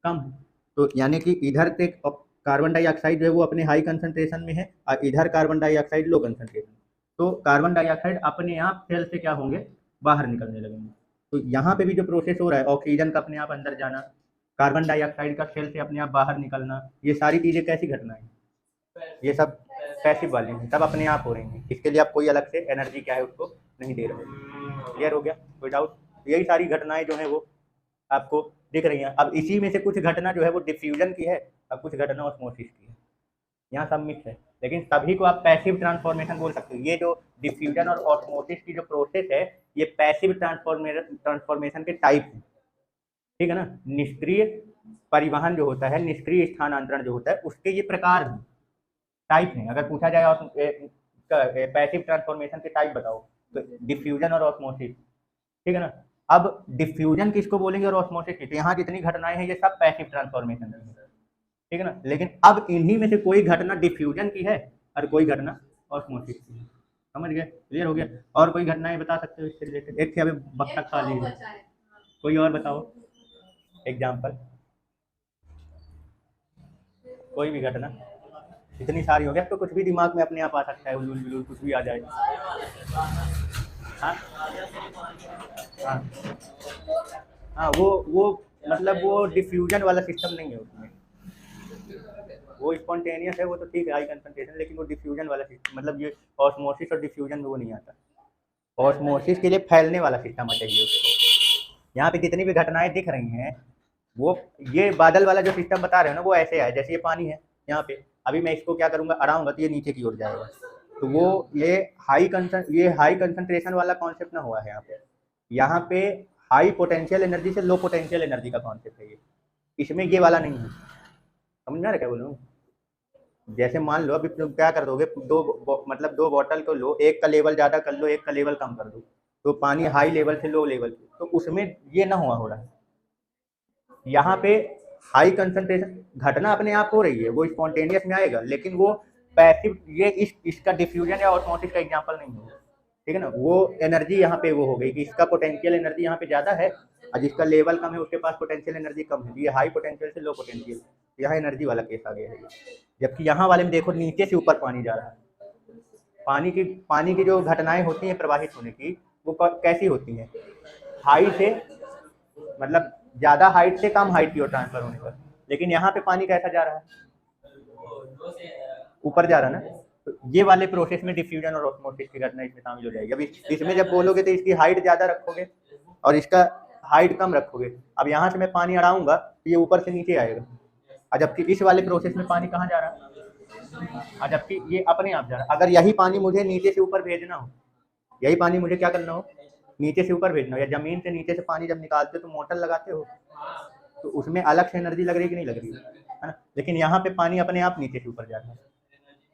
S1: कम है। तो यानी कि इधर से कार्बन डाइऑक्साइड जो है वो अपने हाई कंसंट्रेशन में है, और इधर कार्बन डाइऑक्साइड लो कंसंट्रेशन। तो कार्बन डाइऑक्साइड अपने आप सेल से क्या होंगे, बाहर निकलने लगेंगे। तो यहाँ पे भी जो प्रोसेस हो रहा है, ऑक्सीजन का अपने आप अंदर जाना, कार्बन डाइऑक्साइड का सेल से अपने आप बाहर निकलना, ये सारी चीज़ें कैसी घटना है, ये सब पैसिव वाले हैं, सब अपने आप हो रही हैं। इसके लिए आप कोई अलग से एनर्जी क्या है उसको नहीं दे रहे। क्लियर हो गया, कोई डाउट? यही सारी घटनाएं जो है वो आपको दिख रही हैं। अब इसी में से कुछ घटना जो है वो डिफ्यूजन की है और कुछ घटना ऑस्मोसिस की है। यहाँ सब मिक्स है, लेकिन सभी को आप पैसिव ट्रांसफॉर्मेशन बोल सकते हो। ये जो डिफ्यूजन और ऑस्मोसिस की जो प्रोसेस है, ये पैसिव ट्रांसफॉर्मेशन के टाइप है, ठीक है ना। निष्क्रिय परिवहन जो होता है, निष्क्रिय स्थानांतरण जो होता है, उसके ये प्रकार हैं, टाइप हैं। अगर पूछा जाए और पैसिव ट्रांसफॉर्मेशन के टाइप बताओ, तो डिफ्यूजन और ऑस्मोसिस, ठीक है ना। अब डिफ्यूजन किसको बोलेंगे और ऑस्मोसिस की, तो यहाँ जितनी घटनाएं हैं ये सब पैसिव ट्रांसफॉर्मेशन की है, ठीक है ना। लेकिन अब इन्हीं में से कोई घटना डिफ्यूजन की है और कोई घटना ऑस्मोसिस की है। समझ गए, क्लियर हो गया। और कोई घटनाएं बता सकते हो इससे रिलेटेड? एक थे अभी बक्सा खाली है, कोई और बताओ एग्जाम्पल, कोई भी घटना। इतनी सारी हो गया तो कुछ भी दिमाग में अपने आप आ सकता है, उलूल बिलूल कुछ भी आ जाए। हाँ हाँ हाँ, वो मतलब वो डिफ्यूजन वाला सिस्टम नहीं है उसमें, वो स्पॉन्टेनियस है, वो तो ठीक है हाई कंसंट्रेशन, लेकिन वो डिफ्यूजन वाला सिस्टम, मतलब ये ऑस्मोसिस और डिफ्यूजन में वो नहीं आता। ऑस्मोसिस के लिए फैलने वाला सिस्टम चाहिए उसको। यहाँ पे जितनी भी घटनाएं दिख रही हैं, वो ये बादल वाला जो सिस्टम बता रहे हो ना, वो ऐसे है जैसे ये पानी है यहाँ पे, अभी मैं इसको क्या करूँगा, अड़ाऊंगा तो ये नीचे की ओर जाएगा। तो वो ये हाई कंसंट्रेशन वाला कॉन्सेप्ट ना हुआ है यहाँ पे। यहाँ पे हाई पोटेंशियल एनर्जी से लो पोटेंशियल एनर्जी का कॉन्सेप्ट है ये, इसमें ये वाला नहीं है। समझ में आ रहा है क्या बोल रहा हूँ? जैसे मान लो अभी तुम क्या कर दोगे, मतलब दो बॉटल को लो, एक का लेवल ज़्यादा कर लो, एक का लेवल कम कर दो, तो पानी हाई लेवल से लो लेवल, तो उसमें ये ना हुआ हो रहा है। यहाँ पे हाई कंसंट्रेशन घटना अपने आप हो रही है, वो स्पॉन्टेनियस में आएगा, लेकिन वो पैसिव, ये इसका डिफ्यूजन या ऑस्मोसिस का एग्जांपल नहीं है, ठीक है ना। वो एनर्जी यहाँ पे वो हो गई कि इसका पोटेंशियल एनर्जी यहाँ पे ज़्यादा है और जिसका लेवल कम है उसके पास पोटेंशियल एनर्जी कम है, ये हाई पोटेंशियल से लो पोटेंशियल, यहाँ एनर्जी वाला केस आ गया है। जबकि यहाँ वाले में देखो नीचे से ऊपर पानी जा रहा है। पानी की जो घटनाएं होती हैं प्रवाहित होने की, वो कैसी होती हैं, हाई से, मतलब ज़्यादा हाइट से कम हाइट की ओर ट्रांसफर होने पर। लेकिन यहाँ पे पानी कैसा जा रहा है, ऊपर जा रहा है ना। तो ये वाले प्रोसेस में डिफ्यूजन और ऑस्मोसिस की घटना इसमें शामिल हो जाएगी। अभी इसमें जब बोलोगे तो इसकी हाइट ज़्यादा रखोगे और इसका हाइट कम रखोगे। अब यहाँ से मैं पानी अड़ाऊंगा तो ये ऊपर से नीचे आएगा, और जबकि इस वाले प्रोसेस में पानी कहाँ जा रहा है, और जबकि ये अपने आप जा रहा है। अगर यही पानी मुझे नीचे से ऊपर भेजना हो, यही पानी मुझे क्या करना हो, नीचे से ऊपर भेजना हो, या जमीन से नीचे से पानी जब निकालते हो तो मोटर लगाते हो, तो उसमें अलग से एनर्जी लग रही है कि नहीं लग रही है ना। लेकिन यहाँ पे पानी अपने आप नीचे से ऊपर जा रहा है,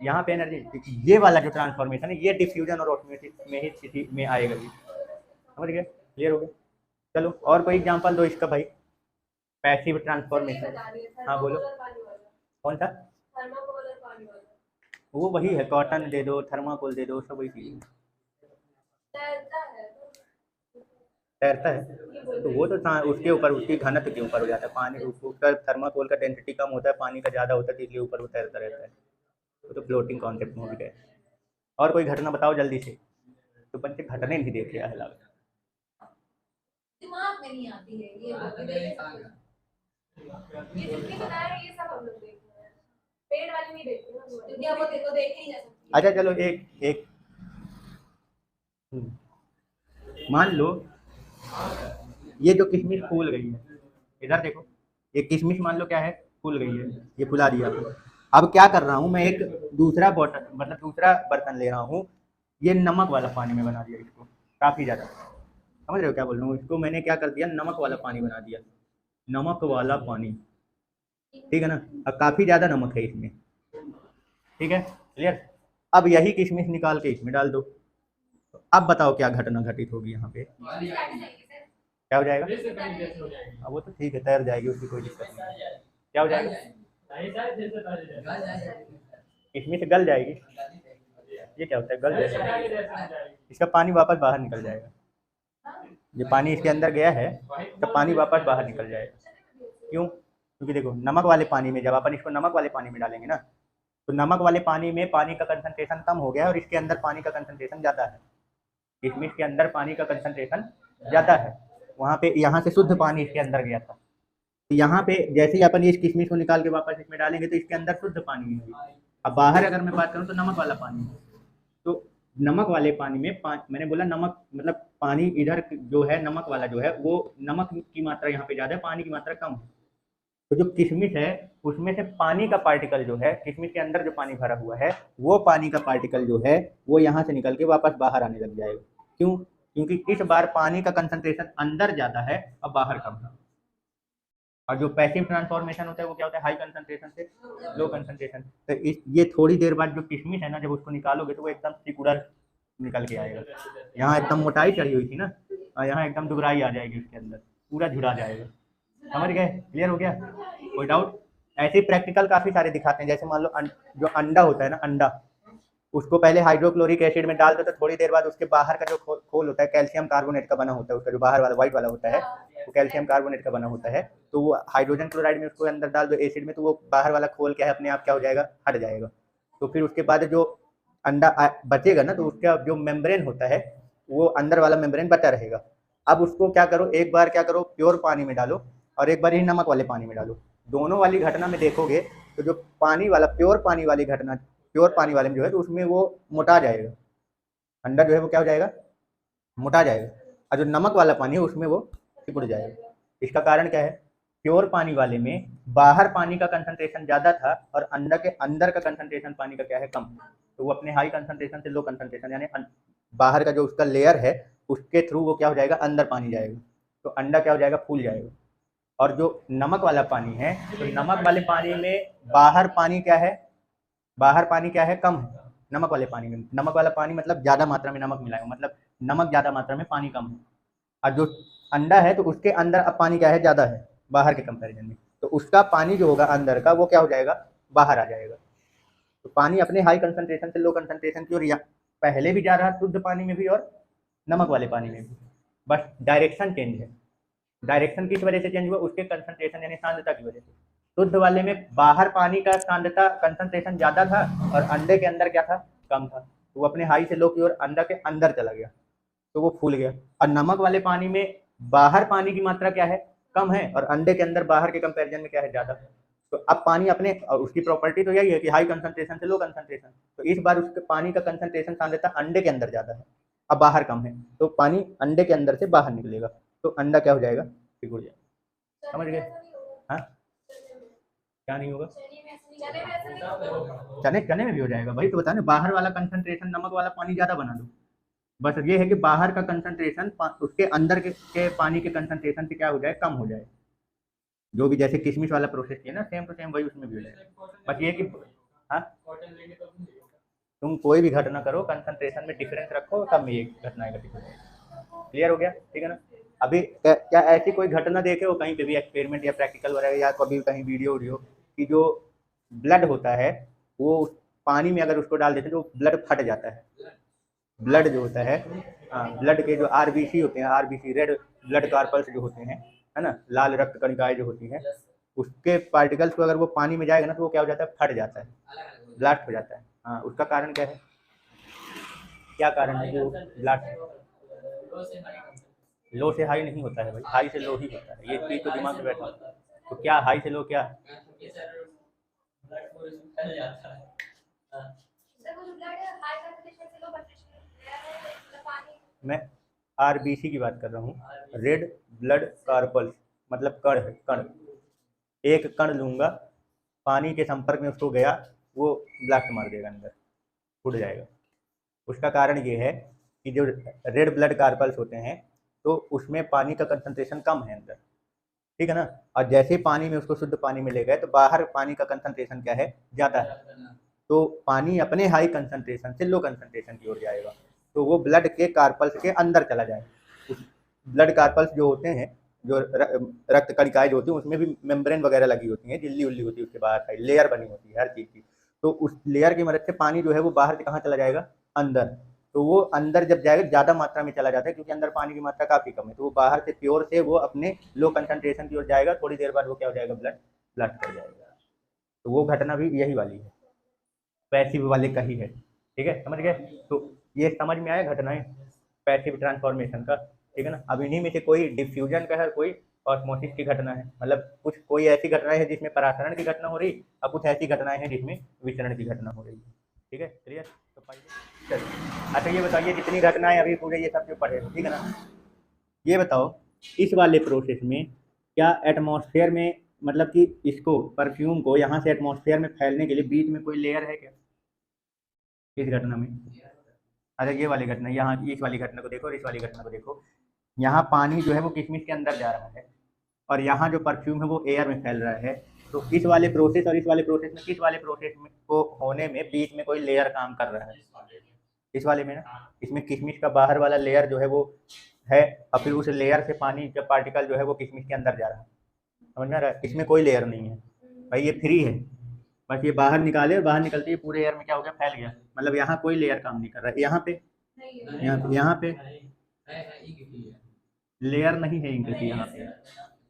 S1: यहाँ पे एनर्जी, ये वाला जो ट्रांसफॉर्मेशन है ये डिफ्यूजन और ऑस्मोसिस में ही स्थिति में आएगा। समझ गए, क्लियर हो गया। चलो और कोई एग्जांपल दो इसका भाई, पैसिव ट्रांसफॉर्मेशन। हाँ बोलो, कौन सा? वो वही है, कॉटन दे दो, थर्माकोल दे दो, सब वही चीज है। तैरता है तो वो तो उसके ऊपर, उसकी घनत्व के ऊपर हो जाता है पानी, उसका थर्माकोल का डेंसिटी कम होता है, पानी का ज़्यादा होता है, इसलिए ऊपर वो तैरता रहता है। वो तो फ्लोटिंग कॉन्सेप्ट में हो गया। और कोई घटना बताओ जल्दी से, तो बच्चे घटने नहीं देख रहा है, लगता दिमाग में नहीं आती है ये जितनी बताया ये सब हम लोग देख रहे हैं, पेड़ वाली नहीं देखते ना, क्योंकि अब वो देखो देख ही नहीं जा सकती। अच्छा चलो एक मान लो ये जो किशमिश फूल गई है, इधर देखो, ये किशमिश मान लो क्या है, फूल गई है, ये फुला दिया। अब क्या कर रहा हूँ मैं, एक दूसरा बॉटल, मतलब दूसरा बर्तन ले रहा हूँ, ये नमक वाला पानी में बना दिया इसको, काफ़ी ज़्यादा। समझ रहे हो क्या बोल रहा हूँ? इसको मैंने क्या कर दिया, नमक वाला पानी बना दिया, नमक वाला पानी, ठीक है ना। अब काफ़ी ज़्यादा नमक है इसमें, ठीक है, क्लियर। अब यही किशमिश निकाल के इसमें डाल दो, अब बताओ क्या घटना घटित होगी यहाँ पे, क्या हो जाएगा? अब वो तो ठीक है, तैर जाएगी, उसकी कोई दिक्कत नहीं। क्या हो जाएगा? इसमें से गल जाएगी। ये क्या होता है, गल जाएगा, इसका पानी वापस बाहर निकल जाएगा। ये पानी इसके अंदर गया है तो पानी वापस बाहर निकल जाएगा। क्यों? क्योंकि देखो नमक वाले पानी में, जब अपन इसको नमक वाले पानी में डालेंगे ना, तो नमक वाले पानी में पानी का कंसंट्रेशन कम हो गया और इसके अंदर पानी का कंसंट्रेशन ज़्यादा है। किशमिश के अंदर पानी का कंसंट्रेशन ज़्यादा है, वहाँ पे यहाँ से शुद्ध पानी इसके अंदर गया था। तो यहाँ पे जैसे ही अपन ये इस किशमिश को निकाल के वापस इसमें डालेंगे तो इसके अंदर शुद्ध पानी है। अब बाहर अगर मैं बात करूँ तो नमक वाला पानी है। तो नमक वाले पानी में मैंने बोला नमक मतलब पानी इधर जो है नमक वाला जो है वो नमक की मात्रा यहाँ पे ज़्यादा है, पानी की मात्रा कम है। तो जो किशमिश है उसमें से पानी का पार्टिकल जो है, किशमिश के अंदर जो पानी भरा हुआ है वो पानी का पार्टिकल जो है वो यहाँ से निकल के वापस बाहर आने लग जाएगा। क्यों? क्योंकि इस बार पानी का कंसंट्रेशन अंदर ज़्यादा है और बाहर कम है। और जो पैसिव ट्रांसफॉर्मेशन होता है वो क्या होता है, हाई कंसंट्रेशन से लो कंसंट्रेशन। तो ये थोड़ी देर बाद जो किशमिश है ना, जब उसको निकालोगे तो वो एकदम सिकुड़ा निकल के आएगा। यहाँ एकदम मोटाई चढ़ी हुई थी ना, और यहाँ एकदम दुबराई आ जाएगी, उसके अंदर पूरा झुरा जाएगा। समझ गए? क्लियर हो गया? कोई डाउट? ऐसे प्रैक्टिकल काफ़ी सारे दिखाते हैं। जैसे मान लो जो अंडा होता है ना, अंडा उसको पहले हाइड्रोक्लोरिक एसिड में डाल दो तो थोड़ी देर बाद उसके बाहर का जो खोल होता है कैल्शियम कार्बोनेट का बना होता है, उसका जो बाहर वाला व्हाइट वाला होता है वो कैल्शियम कार्बोनेट का बना होता है। तो वो हाइड्रोजन क्लोराइड में उसको अंदर डाल दो एसिड में, तो वो बाहर वाला खोल क्या है अपने आप क्या हो जाएगा, हट जाएगा। तो फिर उसके बाद जो अंडा बचेगा ना, तो उसका जो मेम्ब्रेन होता है वो अंदर वाला मेम्ब्रेन बचा रहेगा। अब उसको क्या करो, एक बार क्या करो प्योर पानी में डालो और एक बार ही नमक वाले पानी में डालो। दोनों वाली घटना में देखोगे तो जो पानी वाला प्योर पानी वाली घटना, प्योर पानी वाले में जो है तो उसमें वो मोटा जाएगा, अंडा जो है वो क्या हो जाएगा, मोटा जाएगा। और जो नमक वाला पानी है उसमें वो सिकुड़ जाएगा। इसका कारण क्या है, प्योर पानी वाले में बाहर पानी का कंसंट्रेशन ज़्यादा था और अंडा के अंदर का कंसंट्रेशन पानी का क्या है, कम। तो वो अपने हाई कंसंट्रेशन से लो कंसंट्रेशन यानी बाहर का जो उसका लेयर है उसके थ्रू वो क्या हो जाएगा, अंदर पानी जाएगा, तो अंडा क्या हो जाएगा, फूल जाएगा। और जो नमक वाला पानी है तो नमक वाले पानी में बाहर पानी क्या है, बाहर पानी क्या है, कम है। नमक वाले पानी में, नमक वाला पानी मतलब ज़्यादा मात्रा में नमक मिलाएगा, मतलब नमक ज़्यादा मात्रा में पानी कम है। और जो अंडा है तो उसके अंदर अब पानी क्या है, ज़्यादा है बाहर के कंपैरिजन में, तो उसका पानी जो होगा अंदर का वो क्या हो जाएगा, बाहर आ जाएगा। तो पानी अपने हाई कंसंट्रेशन से लो कंसंट्रेशन की ओर पहले भी जा रहा है शुद्ध पानी में भी और नमक वाले पानी में भी, बस डायरेक्शन चेंज है। डायरेक्शन किस वजह से चेंज हुआ, उसके कंसंट्रेशन यानी सांद्रता की वजह से। शुद्ध वाले में बाहर पानी का सांद्रता कंसंट्रेशन ज़्यादा था और अंडे के अंदर क्या था, कम था, तो वो अपने हाई से लो की ओर अंडा के अंदर चला गया, तो वो फूल गया। और नमक वाले पानी में बाहर पानी की मात्रा क्या है, कम है, और अंडे के अंदर बाहर के कंपैरिजन में क्या है, ज़्यादा। तो अब पानी अपने, और उसकी प्रॉपर्टी तो यही है कि हाई कंसंट्रेशन से लो कंसंट्रेशन, तो इस बार उसके पानी का कंसंट्रेशन सांद्रता अंडे के अंदर ज़्यादा है, अब बाहर कम है, तो पानी अंडे के अंदर से बाहर निकलेगा, तो अंडा क्या हो जाएगा, सिकुड़ जाएगा। समझ गए? हाँ, क्या नहीं होगा, चने चने में भी हो जाएगा, भाई तो बता ना, बाहर वाला कंसंट्रेशन नमक वाला पानी ज़्यादा बना दो, बस ये है कि बाहर का कंसंट्रेशन उसके अंदर के पानी के कंसंट्रेशन से क्या हो जाए, कम हो जाए। जो भी जैसे किशमिश वाला प्रोसेस किया ना, सेम टू सेम वही उसमें भी हो जाएगा। बस ये कि हाँ, तुम कोई भी घटना करो कंसंट्रेशन में डिफरेंस रखो, तब में ये घटना घटित हो जाएगी। क्लियर हो गया? ठीक है ना? अभी क्या ऐसी कोई घटना देखे हो कहीं पे भी एक्सपेरिमेंट या प्रैक्टिकल वगैरह, या कभी कहीं वीडियो वीडियो कि जो ब्लड होता है वो पानी में अगर उसको डाल देते तो ब्लड फट जाता है। ब्लड जो होता है, ब्लड के जो आरबीसी होते हैं, आरबीसी रेड ब्लड कार्पल्स जो होते हैं, है ना, लाल रक्त कणिकाएं जो होती हैं, उसके पार्टिकल्स को अगर वो पानी में जाएगा ना तो वो क्या हो जाता है, फट जाता है, ब्लास्ट हो जाता है। हाँ, उसका कारण क्या है, क्या कारण है जो ब्लास्ट, लो से हाई नहीं होता है भाई, हाई से लो ही होता है, ये चीज तो दिमाग में बैठा। तो क्या हाई से लो, क्या मैं आरबीसी की बात कर रहा हूँ, रेड ब्लड कार्पल्स, मतलब कण है, कण। एक कण लूंगा, पानी के संपर्क में उसको गया, वो ब्लास्ट मार देगा, अंदर फूट जाएगा। उसका कारण ये है कि जो रेड ब्लड कार्पल्स होते हैं तो उसमें पानी का कंसंट्रेशन कम है अंदर, ठीक है ना, और जैसे ही पानी में उसको शुद्ध पानी में ले गए तो बाहर पानी का कंसंट्रेशन क्या है, ज़्यादा है, तो पानी अपने हाई कंसंट्रेशन से लो कंसंट्रेशन की ओर जाएगा, तो वो ब्लड के कार्पल्स के अंदर चला जाएगा। उस ब्लड कार्पल्स जो होते हैं, जो रक्त कणिकाएं जो होती हैं उसमें भी मेम्ब्रेन वगैरह लगी होती हैं, झिल्ली उल्ली होती है, उसके बाहर साइड लेयर बनी होती है हर चीज़ की, तो उस लेयर की मदद से पानी जो है वो बाहर से कहाँ चला जाएगा, अंदर। तो वो अंदर जब जाएगा ज़्यादा मात्रा में चला जाता है क्योंकि अंदर पानी की मात्रा काफ़ी कम है, तो वो बाहर से प्योर से वो अपने लो कंसंट्रेशन की ओर जाएगा, थोड़ी देर बाद वो क्या हो जाएगा, ब्लड ब्लड कर जाएगा। तो वो घटना भी यही वाली है, पैसिव वाले का ही है। ठीक है, समझ गए? तो ये समझ में आया घटनाएं पैसिव ट्रांसफॉर्मेशन का। ठीक है ना। अब इन्हीं में से कोई डिफ्यूजन का है, कोई ऑस्मोसिस की घटना है, मतलब कुछ कोई ऐसी घटना है जिसमें परासरण की घटना हो रही और कुछ ऐसी घटनाएं हैं जिसमें विसरण की घटना हो रही है। ठीक है, क्लियर। तो पहले चलिए, अच्छा ये बताइए जितनी घटनाएं अभी पूरे ये सब जो पढ़े, ठीक है ना, ये बताओ इस वाले प्रोसेस में क्या एटमॉस्फेयर में, मतलब कि इसको परफ्यूम को यहाँ से एटमॉस्फेयर में फैलने के लिए बीच में कोई लेयर है क्या इस घटना में? अरे ये वाली घटना, यहाँ इस वाली घटना को देखो और इस वाली घटना को देखो। यहाँ पानी जो है वो किशमिश के अंदर जा रहा है और यहाँ जो परफ्यूम है वो एयर में फैल रहा है। तो इस वाले प्रोसेस और इस वाले प्रोसेस में, किस वाले प्रोसेस में को होने में बीच में कोई लेयर काम कर रहा है? इस वाले में ना, इसमें किशमिश का बाहर वाला लेयर जो है वो है और फिर उस लेयर से पानी का पार्टिकल जो है वो किशमिश के अंदर जा रहा है। समझ में आ रहा है? इसमें कोई लेयर नहीं है भाई, ये फ्री है। बस ये बाहर निकाले और बाहर निकलते ही पूरे एयर में क्या हो गया, फैल गया। मतलब यहाँ कोई लेयर काम नहीं कर रहा है। यहाँ पे लेयर नहीं है इंक की। यहाँ पे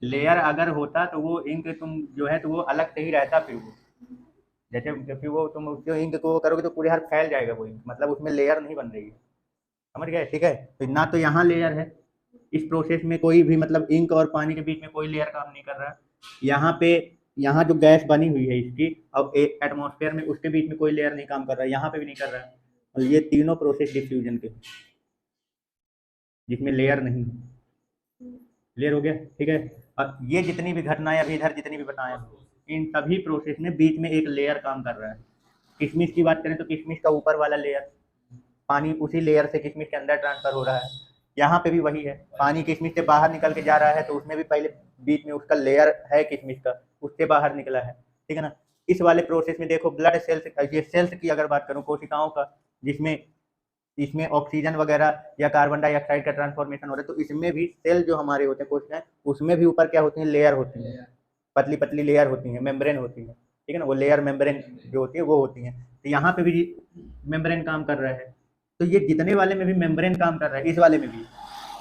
S1: लेयर अगर होता तो वो इंक तुम जो है तो वो अलग से ही रहता। फिर वो जैसे फिर वो तुम जो इंक को करोगे तो पूरे हर फैल जाएगा वो इंक, मतलब उसमें लेयर नहीं बन रही है। समझ गए? ठीक है, तो ना तो यहाँ लेयर है इस प्रोसेस में कोई भी, मतलब इंक और पानी के बीच में कोई लेयर काम नहीं कर रहा है। यहाँ पे यहाँ जो गैस बनी हुई है इसकी अब एटमॉस्फेयर में, उसके बीच में कोई लेयर नहीं काम कर रहा है, यहाँ पे भी नहीं कर रहा है। और ये तीनों प्रोसेस डिफ्यूजन के जिसमें लेयर नहीं है। क्लियर हो गया? ठीक है। और ये जितनी भी घटनाएं अभी इधर जितनी भी बताएं, इन सभी प्रोसेस में बीच में एक लेयर काम कर रहा है। किशमिश की बात करें तो किशमिश का ऊपर वाला लेयर, पानी उसी लेयर से किशमिश के अंदर ट्रांसफर हो रहा है। यहाँ पे भी वही है, पानी किशमिश से बाहर निकल के जा रहा है तो उसमें भी पहले बीच में उसका लेयर है किशमिश का, उससे बाहर निकला है। ठीक है ना। इस वाले प्रोसेस में देखो ब्लड सेल्स, ये सेल्स की अगर बात करूँ, कोशिकाओं का, जिसमें इसमें ऑक्सीजन वगैरह या कार्बन डाइऑक्साइड का ट्रांसफॉर्मेशन हो रहा है, तो इसमें भी सेल जो हमारे होते हैं कोशिकाएं, उसमें भी ऊपर क्या होती हैं, लेयर होती हैं, पतली पतली लेयर होती हैं, मेम्ब्रेन होती है। ठीक है ना, वो लेयर मेम्ब्रेन जो होती है वो होती है। तो यहाँ पे भी मेम्ब्रेन काम कर रहा है। तो ये जितने वाले में भी मेम्ब्रेन काम कर रहा है, इस वाले में भी,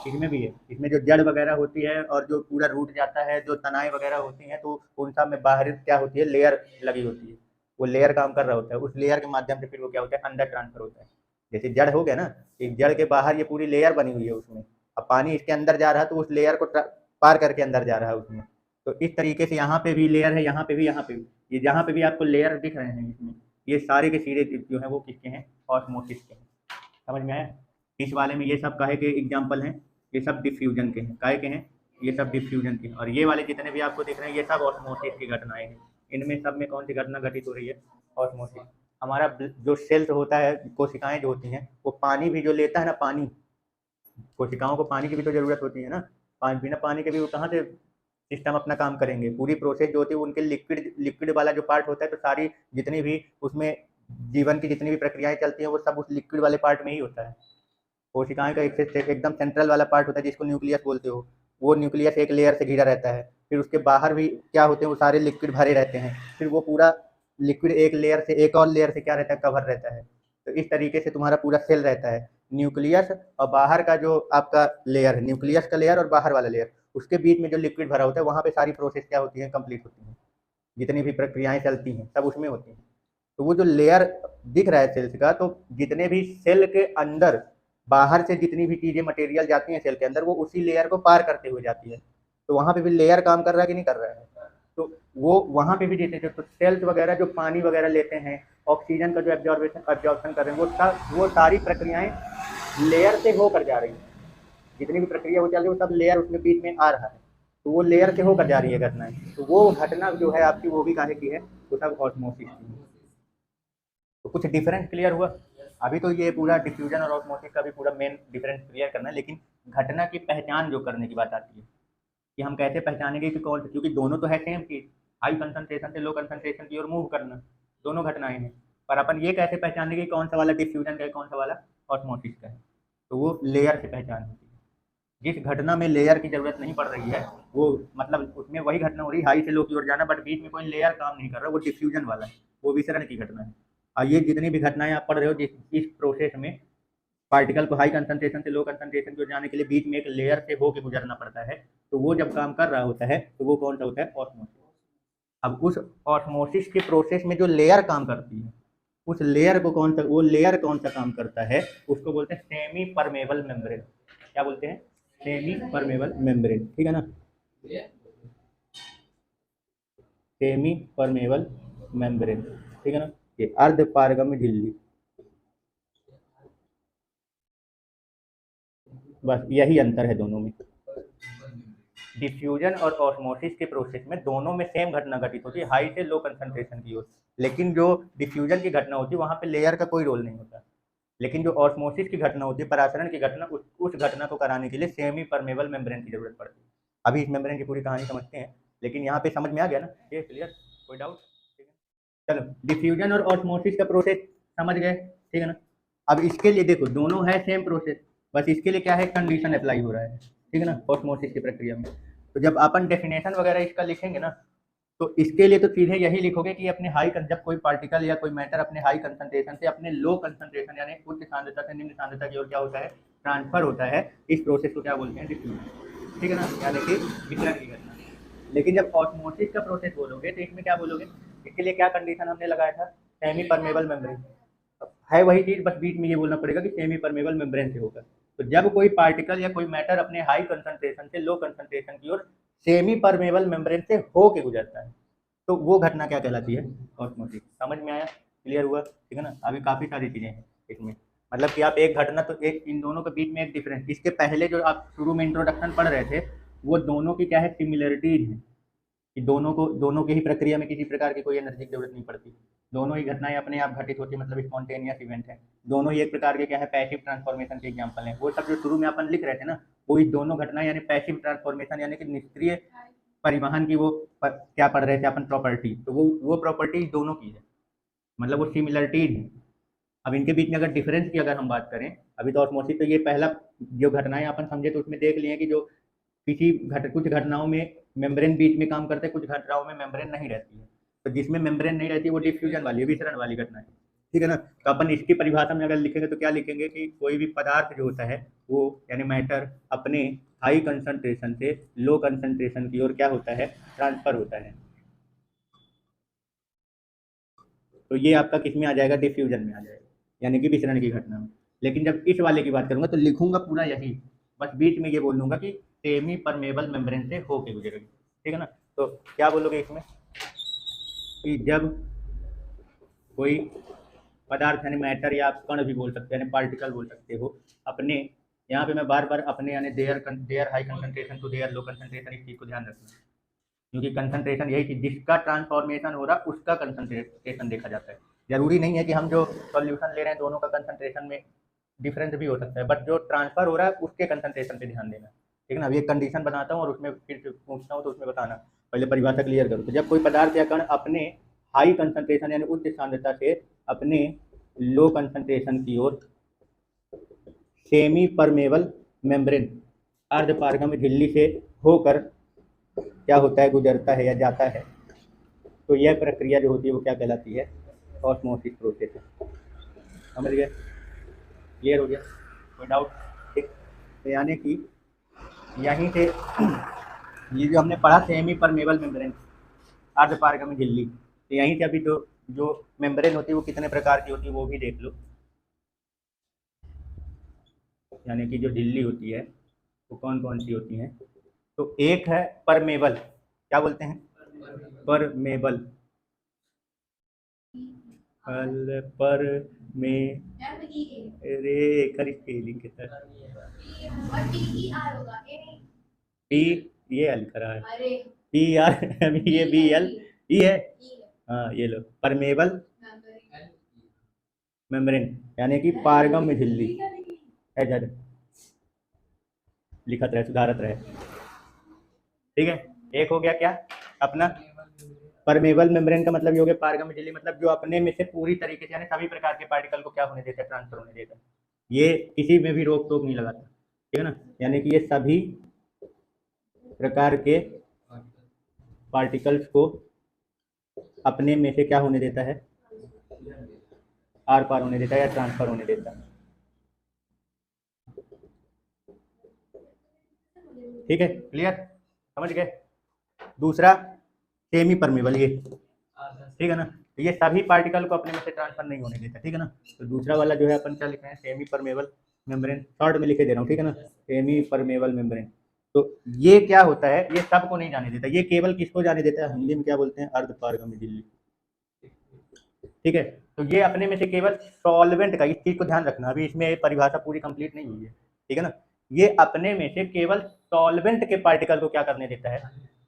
S1: इसमें भी है। इसमें जो जड़ वगैरह होती है और जो पूरा रूट जाता है, जो तनाएं वगैरह होती हैं, तो उन सब में बाहर क्या होती है, लेयर लगी होती है। वो लेयर काम कर रहा होता है, उस लेयर के माध्यम से फिर वो क्या होता है, अंदर ट्रांसफर होता है। जैसे जड़ हो गया ना, एक जड़ के बाहर ये पूरी लेयर बनी हुई है उसमें, अब पानी इसके अंदर जा रहा है तो उस लेयर को पार करके अंदर जा रहा है उसमें। तो इस तरीके से यहाँ पे भी लेयर है, यहाँ पे भी, यहाँ पे भी, ये जहाँ पे भी आपको लेयर दिख रहे हैं इसमें, ये सारे के सीधे जो है वो किसके हैं, ऑस्मोसिस के हैं। समझ में आया? इस वाले में ये सब काहे के एग्जाम्पल हैं, ये सब डिफ्यूजन के हैं। काहे के हैं? ये सब डिफ्यूजन के हैं। और ये वाले जितने भी आपको दिख रहे हैं ये सब ऑस्मोसिस की घटनाएं हैं। इनमें सब में कौन सी घटना घटित हो रही है, ऑस्मोसिस। हमारा जो सेल्स होता है, कोशिकाएं जो होती हैं, वो पानी भी जो लेता है ना, पानी, कोशिकाओं को पानी की भी तो जरूरत होती है ना। पानी, बिना पानी के भी वो कहाँ से सिस्टम अपना काम करेंगे। पूरी प्रोसेस जो होती है उनके लिक्विड लिक्विड वाला जो पार्ट होता है, तो सारी जितनी भी उसमें जीवन की जितनी भी प्रक्रियाएं चलती हैं वो सब उस लिक्विड वाले पार्ट में ही होता है। कोशिकाएं का एकदम सेंट्रल वाला पार्ट होता है जिसको न्यूक्लियस बोलते हो, वो न्यूक्लियस एक लेयर से घिरा रहता है। फिर उसके बाहर भी क्या होते हैं, वो सारे लिक्विड भरे रहते हैं। फिर वो पूरा लिक्विड एक लेयर से एक और लेयर से क्या रहता है, कवर रहता है। तो इस तरीके से तुम्हारा पूरा सेल रहता है। न्यूक्लियस और बाहर का जो आपका लेयर है, न्यूक्लियस का लेयर और बाहर वाला लेयर, उसके बीच में जो लिक्विड भरा होता है, वहाँ पे सारी प्रोसेस क्या होती है, कंप्लीट होती है। जितनी भी प्रक्रियाएं चलती हैं सब उसमें होती हैं। तो वो जो लेयर दिख रहा है सेल्स का, तो जितने भी सेल के अंदर बाहर से जितनी भी चीजें मटेरियल जाती हैं सेल के अंदर, वो उसी लेयर को पार करते हुए जाती है। तो वहाँ पे भी लेयर काम कर रहा है कि नहीं कर रहा है? तो वो वहाँ पे भी देते, तो सेल्स वगैरह जो पानी वगैरह लेते हैं, ऑक्सीजन का जो एब्जॉर्प्शन कर रहे हैं, वो सारी प्रक्रियाएं लेयर से होकर जा रही हैं। जितनी भी प्रक्रिया हो चल रही है वो सब लेयर उसमें बीच में आ रहा है, तो वो लेयर से होकर जा रही है घटनाएं। तो वो घटना जो है आपकी, वो भी काहे की है, वो सब ऑस्मोसिस की है। तो कुछ डिफरेंस क्लियर हुआ? अभी तो ये पूरा डिफ्यूजन और ऑस्मोसिस का भी पूरा मेन डिफरेंस क्लियर करना है, लेकिन घटना की पहचान जो करने की बात आती है कि हम कैसे पहचानेंगे कि कौन, क्योंकि दोनों तो है सेम चीज, हाई कंसंट्रेशन से लो कंसंट्रेशन की ओर मूव करना, दोनों घटनाएं हैं। पर अपन ये कैसे पहचानेंगे कौन सा वाला डिफ्यूजन का है, कौन सा वाला ऑस्मोसिस का है? तो वो लेयर से पहचान होती है। जिस घटना में लेयर की जरूरत नहीं पड़ रही है, वो मतलब उसमें वही घटना हो रही है हाई से लो की ओर जाना, बट बीच में कोई लेयर काम नहीं कर रहा, वो डिफ्यूजन वाला है, वो विसरण की घटना है। और ये जितनी भी घटनाएं आप पढ़ रहे हो, इस प्रोसेस में पार्टिकल को हाई कंसंट्रेशन से लो कंसंट्रेशन को जाने के लिए बीच में एक लेयर से होकर गुजरना पड़ता है। तो वो जब काम कर रहा होता है तो वो कौन सा होता है, ऑस्मोसिस। अब उस ऑस्मोसिस के प्रोसेस में जो लेयर काम करती है, उस लेयर को वो लेयर कौन सा काम करता है, उसको बोलते हैं सेमी परमेबल मेम्ब्रेन। क्या बोलते हैं? सेमी परमेबल मेम्ब्रेन, ठीक है ना, सेमी परमेबल मेम्ब्रेन, ठीक है ना। ये अर्ध पारगम्य झिल्ली, बस यही अंतर है दोनों में। डिफ्यूजन और ऑस्मोसिस के प्रोसेस में दोनों में सेम घटना घटित होती है, हाई से लो कंसंट्रेशन की ओर, लेकिन जो डिफ्यूजन की घटना होती है वहाँ पे लेयर का कोई रोल नहीं होता, लेकिन जो ऑस्मोसिस की घटना होती है, परासरण की घटना, उस घटना को कराने के लिए सेमी परमेबल मेम्ब्रेन की जरूरत पड़ती है। अभी इस मेम्ब्रेन की पूरी कहानी समझते हैं, लेकिन यहाँ पे समझ में आ गया ना, ये क्लियर, कोई डाउट? चलो, डिफ्यूजन और ऑस्मोसिस का प्रोसेस समझ गए, ठीक है ना। अब इसके लिए देखो दोनों है सेम प्रोसेस, बस इसके लिए क्या है, कंडीशन अप्लाई हो रहा है, ठीक है ना, ऑस्मोसिस की प्रक्रिया में। तो जब अपन डेफिनेशन वगैरह इसका लिखेंगे ना, तो इसके लिए तो सीधे यही लिखोगे कि अपने जब कोई पार्टिकल या कोई मैटर अपने हाई कंसंट्रेशन से अपने लो कंसंट्रेशन यानी उच्च सांद्रता से निम्न सांद्रता की ओर क्या होता है, ट्रांसफर होता है, इस प्रोसेस को क्या बोलते हैं, डिफ्यूजन, ठीक है ना, यानी कि विकिरण की घटना। लेकिन जब ऑस्मोसिस का प्रोसेस बोलोगे तो इसमें क्या बोलोगे, इसके लिए क्या कंडीशन हमने लगाया था, सेमी परमेबल मेम्ब्रेन, है वही चीज, बस बीच में ये बोलना पड़ेगा कि सेमी परमेबल मेम्ब्रेन से होगा। तो जब कोई पार्टिकल या कोई मैटर अपने हाई कंसंट्रेशन से लो कंसंट्रेशन की ओर सेमी परमेबल मेम्ब्रेन से होके गुजरता है, तो वो घटना क्या कहलाती है, ऑस्मोसिस। समझ में आया, क्लियर हुआ, ठीक है ना। अभी काफी सारी चीजें हैं इसमें, मतलब कि आप एक घटना, तो एक इन दोनों के बीच में एक डिफरेंस, इसके पहले जो आप शुरू में इंट्रोडक्शन पढ़ रहे थे, वो दोनों की क्या है, सिमिलरिटीज है, कि दोनों के ही प्रक्रिया में किसी प्रकार की कोई एनर्जी की जरूरत नहीं पड़ती, दोनों ही घटनाएं अपने आप घटित होती है, मतलब स्पॉन्टेनियस इवेंट है, दोनों ही एक प्रकार के क्या है, पैसिव ट्रांसफॉर्मेशन के एग्जांपल हैं। वो सब जो शुरू में अपन लिख रहे थे ना, वो इस दोनों घटनाएं यानी पैसिव ट्रांसफॉर्मेशन यानी कि निष्क्रिय परिवहन की वो क्या पढ़ रहे थे अपन, प्रॉपर्टी, तो वो प्रॉपर्टी दोनों की है, मतलब वो सिमिलरिटीज है। अब इनके बीच में अगर डिफरेंस की अगर हम बात करें, अभी तो ऑस्मोसिस तो ये पहला जो घटनाएं अपन समझे, तो उसमें देख लिए कि जो कुछ घटनाओं में मेम्ब्रेन बीच में काम करते हैं, कुछ घटनाओं में मेम्ब्रेन नहीं रहती है, तो जिसमें मेम्ब्रेन नहीं रहती है वो डिफ्यूजन वाली, विसरण वाली घटना है, ठीक है ना। तो अपन इसकी परिभाषा में अगर लिखेंगे तो क्या लिखेंगे कि कोई भी पदार्थ जो होता है वो यानी मैटर अपने हाई कंसंट्रेशन से लो कंसंट्रेशन की ओर क्या होता है, ट्रांसफर होता है। तो ये आपका किस में आ जाएगा, डिफ्यूजन में आ जाएगा, यानी कि विसरण की घटना में। लेकिन जब इस वाले की बात करूंगा तो लिखूंगा पूरा यही, बस बीच में ये बोल दूंगा कि सेमी परमेबल मेम्ब्रेन से होके गुजरेगी, ठीक है ना। तो क्या बोलोगे इसमें, कि जब कोई पदार्थ यानी मैटर, या आप कण भी बोल सकते हैं, यानी पार्टिकल बोल सकते हो, अपने, यहाँ पे मैं बार बार अपने यानी their high concentration to their low concentration, इस चीज को ध्यान रखना, क्योंकि कंसंट्रेशन यही चीज, जिसका ट्रांसफॉर्मेशन हो रहा है उसका कंसंट्रेशन देखा जाता है। जरूरी नहीं है कि हम जो सॉल्यूशन ले रहे हैं दोनों का कंसंट्रेशन में डिफरेंस भी हो सकता है, बट जो ट्रांसफर हो रहा है उसके कंसंट्रेशन पे ध्यान देना, ठीक है ना। अब ये कंडीशन बनाता हूँ और उसमें फिर पूछता हूँ तो उसमें बताना, पहले परिभाषा क्लियर करो। तो जब कोई पदार्थ या कण अपने हाई कंसंट्रेशन यानी उच्च सांद्रता से अपने लो कंसंट्रेशन की ओर सेमी परमेबल मेम्ब्रेन अर्ध पारगम्य झिल्ली से होकर क्या होता है, गुजरता है या जाता है, तो यह प्रक्रिया जो होती है वो क्या कहलाती है, ऑस्मोसिस प्रोसेस है। समझ गए, क्लियर हो गया, कोई डाउट? ठीक, तो यानी कि यहीं से ये जो हमने पढ़ा सेमी परमेबल मेम्ब्रेन अर्ध पारगम्य झिल्ली, तो यहीं से अभी जो जो मेम्ब्रेन होती है वो कितने प्रकार की होती है वो भी देख लो। यानी कि जो झिल्ली होती है वो कौन कौन सी होती हैं, तो एक है परमेबल, क्या बोलते हैं, परमेबल, पर में रे कर स्पेलिंग के तरह पी, ये एल करा है, पी आर ये बी एल ई है, हाँ ये लो, परमेबल मेम्ब्रेन यानी कि पारगम्य झिल्ली, इधर लिखत रहे, सुधारत रहे, ठीक है। एक हो गया क्या अपना परमेबल मेम्ब्रेन, का मतलब ये हो गया पारगम्य झिल्ली, मतलब जो अपने में से पूरी तरीके से यानी सभी प्रकार के पार्टिकल को क्या होने देता है, ट्रांसफर होने देता है, ये किसी में भी रोक टोक नहीं लगाता, ठीक है ना। यानी कि ये सभी प्रकार के पार्टिकल्स को अपने में से क्या होने देता है, आर पार होने देता है या ट्रांसफर होने देता है, ठीक है, क्लियर, समझ गए। दूसरा सेमी परमेबल, ये ठीक है ना, तो ये सभी पार्टिकल को अपने में से ट्रांसफर नहीं होने देता, ठीक है ना। तो दूसरा वाला जो है अपन क्या लिख रहे हैं, सेमी परमेबल मेम्ब्रेन शॉर्ट में लिखे दे रहा हूँ, ठीक है ना, सेमी परमेबल मेम्ब्रेन। तो ये क्या होता है, ये सबको नहीं जाने देता, ये केवल किसको जाने देता है, हिंदी में क्या बोलते हैं, अर्ध पारगम्य झिल्ली, ठीक है। तो ये अपने में से केवल सॉल्वेंट का, इस चीज को ध्यान रखना, अभी इसमें परिभाषा पूरी कंप्लीट नहीं हुई है, ठीक है ना। ये अपने में से केवल सॉल्वेंट के पार्टिकल को क्या करने देता है,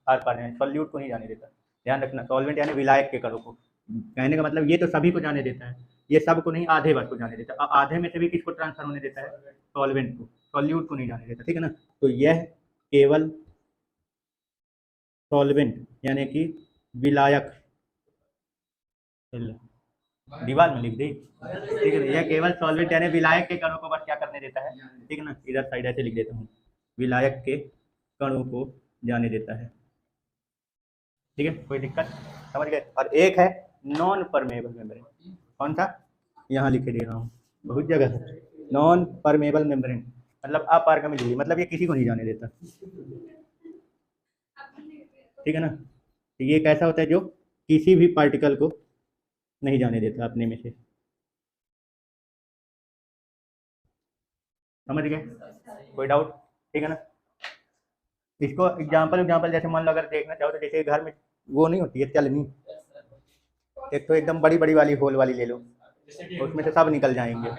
S1: आर पार, सॉल्यूट को नहीं जाने देता, ध्यान रखना, सॉल्वेंट यानी विलायक के कणों को, कहने का मतलब ये तो सभी को जाने देता है, ये सब को नहीं, आधे बस को जाने देता है, आधे में से भी किसको ट्रांसफर होने देता है, सॉल्वेंट को, सॉल्यूट को नहीं जाने देता, ठीक है ना। तो यह केवल सॉल्वेंट यानी कि विलायक, दीवार में लिख दी, ठीक है, यह केवल सॉल्वेंट यानी विलायक के कणों को बस क्या करने देता है, ठीक है ना, इधर साइड ऐसे लिख देता हूँ, विलायक के कणों को जाने देता है, ठीक है, कोई दिक्कत, समझ गए। और एक है नॉन परमेबल मेम्ब्रेन, कौन सा, यहाँ लिखे दे रहा हूँ, बहुत जगह है, नॉन परमेबल मेम्ब्रेन मतलब अपारगम्य झिल्ली, मतलब ये किसी को नहीं जाने देता, ठीक है ना। तो ये कैसा होता है, जो किसी भी पार्टिकल को नहीं जाने देता अपने में से, समझ गए, कोई डाउट, ठीक है ना। इसको एग्जाम्पल जैसे मान लो अगर देखना चाहो तो जैसे घर में वो नहीं होती है चलनी, एक तो एकदम बड़ी बड़ी वाली होल वाली ले लो, उसमें से सब निकल जाएंगे,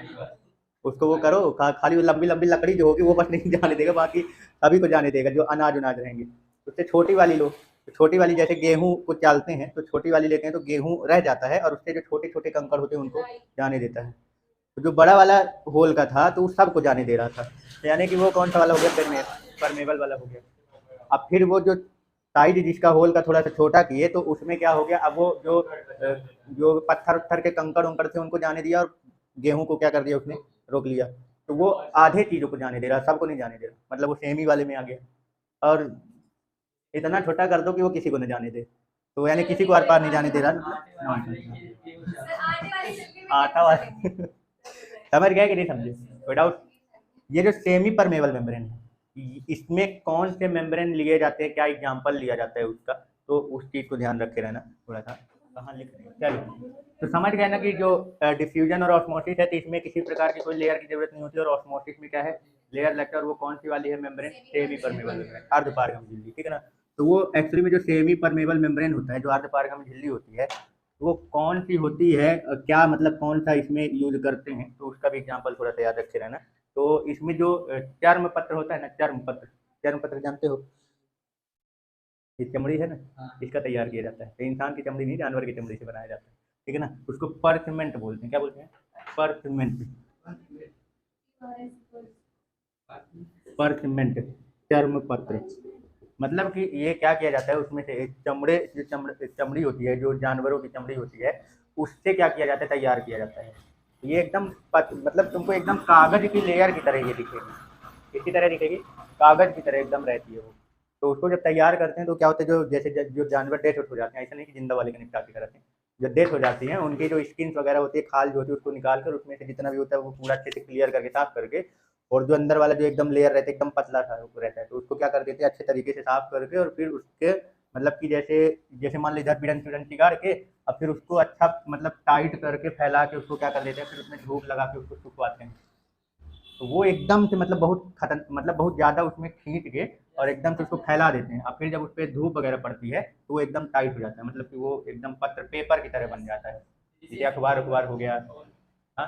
S1: उसको वो करो, खाली वो लंबी लंबी लकड़ी जो होगी वो बस नहीं जाने देगा, बाकी सभी को जाने देगा, जो अनाज उनाज रहेंगे। उससे छोटी वाली लो, तो छोटी वाली जैसे गेहूं को चालते हैं तो छोटी वाली लेते हैं तो गेहूं रह जाता है, और उससे जो छोटे छोटे कंकड़ होते हैं उनको जाने देता है। तो जो बड़ा वाला होल का था तो उस सबको जाने दे रहा था, तो यानी कि वो कौन सा वाला हो गया, परमेबल वाला हो गया। अब फिर वो जो साइज जिसका होल का थोड़ा सा छोटा किए तो उसमें क्या हो गया, अब वो जो पत्थर उत्थर के कंकड़ उंकड़ थे उनको जाने दिया, और गेहूं को क्या कर दिया उसने, रोक लिया, तो वो आधे चीजों को जाने दे रहा, सबको नहीं जाने दे रहा, मतलब वो सेमी वाले में आ गया। और इतना छोटा कर दो कि वो किसी को न जाने दे, तो यानी किसी को आर पार नहीं जाने दे रहा, आटा वाला समझ गए कि नहीं समझे, विदाउट। ये जो सेमी परमेबल मेम्ब्रेन है, इसमें कौन से मेम्ब्रेन लिए जाते हैं, क्या एग्जांपल लिया जाता है उसका, तो उस चीज को ध्यान रखे रहना थोड़ा सा, कहाँ लिख रहे हैं, चलो। तो समझ गए ना कि जो डिफ्यूजन और ऑस्मोसिस है तो इसमें किसी प्रकार की कोई लेयर की जरूरत नहीं होती, और ऑस्मोसिस में क्या है, लेयर लेकर वो कौन सी वाली है मेम्ब्रेन, सेमी परमेबल मेम्ब्रेन, अर्धपारगम्य झिल्ली, ठीक है ना। तो वो एक्चुअली में जो सेमी परमेबल मेम्ब्रेन होता है, जो अर्धपारगम्य झिल्ली होती है, वो कौन सी होती है, क्या मतलब कौन सा इसमें यूज करते हैं, तो उसका भी एग्जाम्पल थोड़ा सा याद रखे रहना। तो इसमें जो चर्म पत्र होता है ना, चर्म पत्र जानते हो, ये चमड़ी है ना, इसका तैयार किया जाता है, तो इंसान की चमड़ी नहीं, जानवर की चमड़ी से बनाया जाता है, ठीक है ना। उसको परचमेंट बोलते हैं, क्या बोलते हैं, परचमेंट, परचमेंट, चर्म पत्र, मतलब कि ये क्या किया जाता है, उसमें से एक चमड़ी होती है, जो जानवरों की चमड़ी होती है, उससे क्या किया जाता है, तैयार किया जाता है। ये एकदम मतलब तुमको एकदम कागज की लेयर की तरह ये दिखेगी, किसी तरह दिखेगी, कागज की तरह एकदम रहती है वो। तो उसको जब तैयार करते हैं तो क्या होता है, जो जैसे जो जानवर डेथ हो जाते हैं, ऐसा नहीं कि जिंदा वाले का निपटा के करते हैं, जो डेथ हो जाती है उनकी जो स्किन वगैरह होती है, खाल जो होती है, उसको निकाल कर उसमें से जितना भी होता है वो पूरा अच्छे से क्लियर करके साफ करके, और जो अंदर वाला जो एकदम लेयर रहता है एकदम पतला सा रहता है, तो उसको क्या कर देते हैं, अच्छे तरीके से साफ करके, और फिर उसके मतलब कि जैसे जैसे मान लो इधर पिड़न पिड़न चिगाड़ के, अब फिर उसको अच्छा मतलब टाइट करके फैला के उसको क्या कर देते हैं, फिर उसमें धूप लगा के उसको सुखवाते हैं। तो वो एकदम से मतलब बहुत खतन मतलब बहुत ज़्यादा उसमें खींच के और एकदम से उसको फैला देते हैं, और फिर जब उस पर धूप वगैरह पड़ती है तो वो एकदम टाइट हो जाता है, मतलब कि वो एकदम पत्र पेपर की तरह बन जाता है, जैसे अखबार अखबार हो गया। हाँ,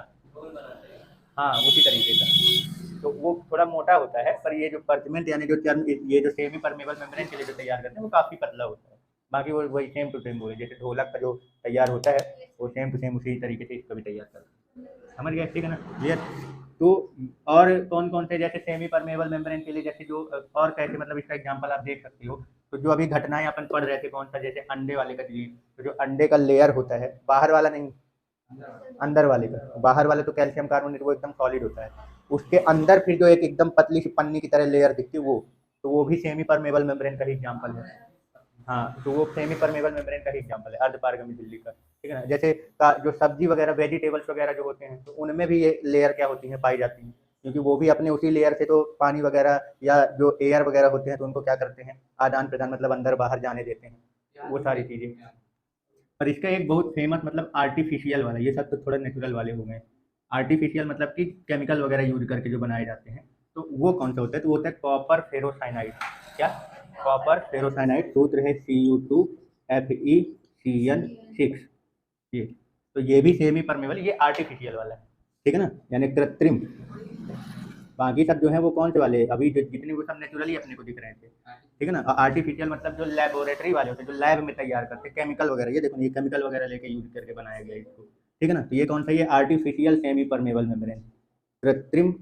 S1: हाँ उसी तरीके का, तो वो थोड़ा मोटा होता है, पर ये जो परचमेंट यानी जो चर्म, ये जो सेमी परमेबल मेम्ब्रेन के लिए जो तैयार करते हैं वो काफ़ी पतला होता है, बाकी वो वही सेम टू सेम वो है, जैसे ढोलक का जो तैयार होता है वो सेम टू सेम उसी तरीके से इसका भी तैयार करते हैं, समझ गए, ठीक है ना, क्लियर। तो और कौन कौन से जैसे सेमी परमेबल मेम्ब्रेन के लिए जैसे जो और कैसे, मतलब इसका एग्जांपल आप देख सकते हो, तो जो अभी घटनाएं अपन पढ़ रहे थे, कौन सा, जैसे अंडे वाले का डिजीज, तो जो अंडे का लेयर होता है, बाहर वाला नहीं, अंदर वाले का, बाहर वाले तो कैल्शियम कार्बोनेट वो एकदम सॉलिड होता है, उसके अंदर फिर जो एक एकदम पतली सी पन्नी की तरह लेयर दिखती है वो, तो वो भी सेमी परमेबल मेम्ब्रेन का ही एग्जाम्पल है। हाँ, तो वो सेमी परमेबल मेम्ब्रेन का ही एग्जाम्पल है, अर्धपारगम्य झिल्ली का, ठीक है ना। जैसे जो सब्जी वगैरह वेजिटेबल्स वगैरह जो होते हैं तो उनमें भी ये लेयर क्या होती है, पाई जाती हैं, क्योंकि वो भी अपने उसी लेयर से तो पानी वगैरह या जो एयर वगैरह होते हैं तो उनको क्या करते हैं, आदान प्रदान मतलब अंदर बाहर जाने देते हैं, वो सारी चीज़ें। और इसका एक बहुत फेमस मतलब आर्टिफिशियल वाला, ये सब तो थोड़ा नेचुरल वाले हो गए, आर्टिफिशियल मतलब कि केमिकल वगैरह यूज करके जो बनाए जाते हैं, तो वो कौन सा होता है? तो वो होता है कॉपर फेरोसाइनाइड। क्या? Copper ferrocyanide. सूत्र है Cu2Fe ये। तो ये भी सेमी परमेबल, ये आर्टिफिशियल वाला है, ठीक है ना, यानी कृत्रिम। बाकी सब जो है वो कौन से वाले, अभी जो जितने वो सब नेचुरली अपने को दिख रहे थे, ठीक है ना। आर्टिफिशियल मतलब जो लेबोरेटरी वाले होते हैं, जो लैब में तैयार करते हैं केमिकल वगैरह, ये देखो ये केमिकल वगैरह लेके यूज करके बनाया गया इसको, ठीक है ना। तो ये कौन सा, ये आर्टिफिशियल सेमी परमेबल मेम्ब्रेन, कृत्रिम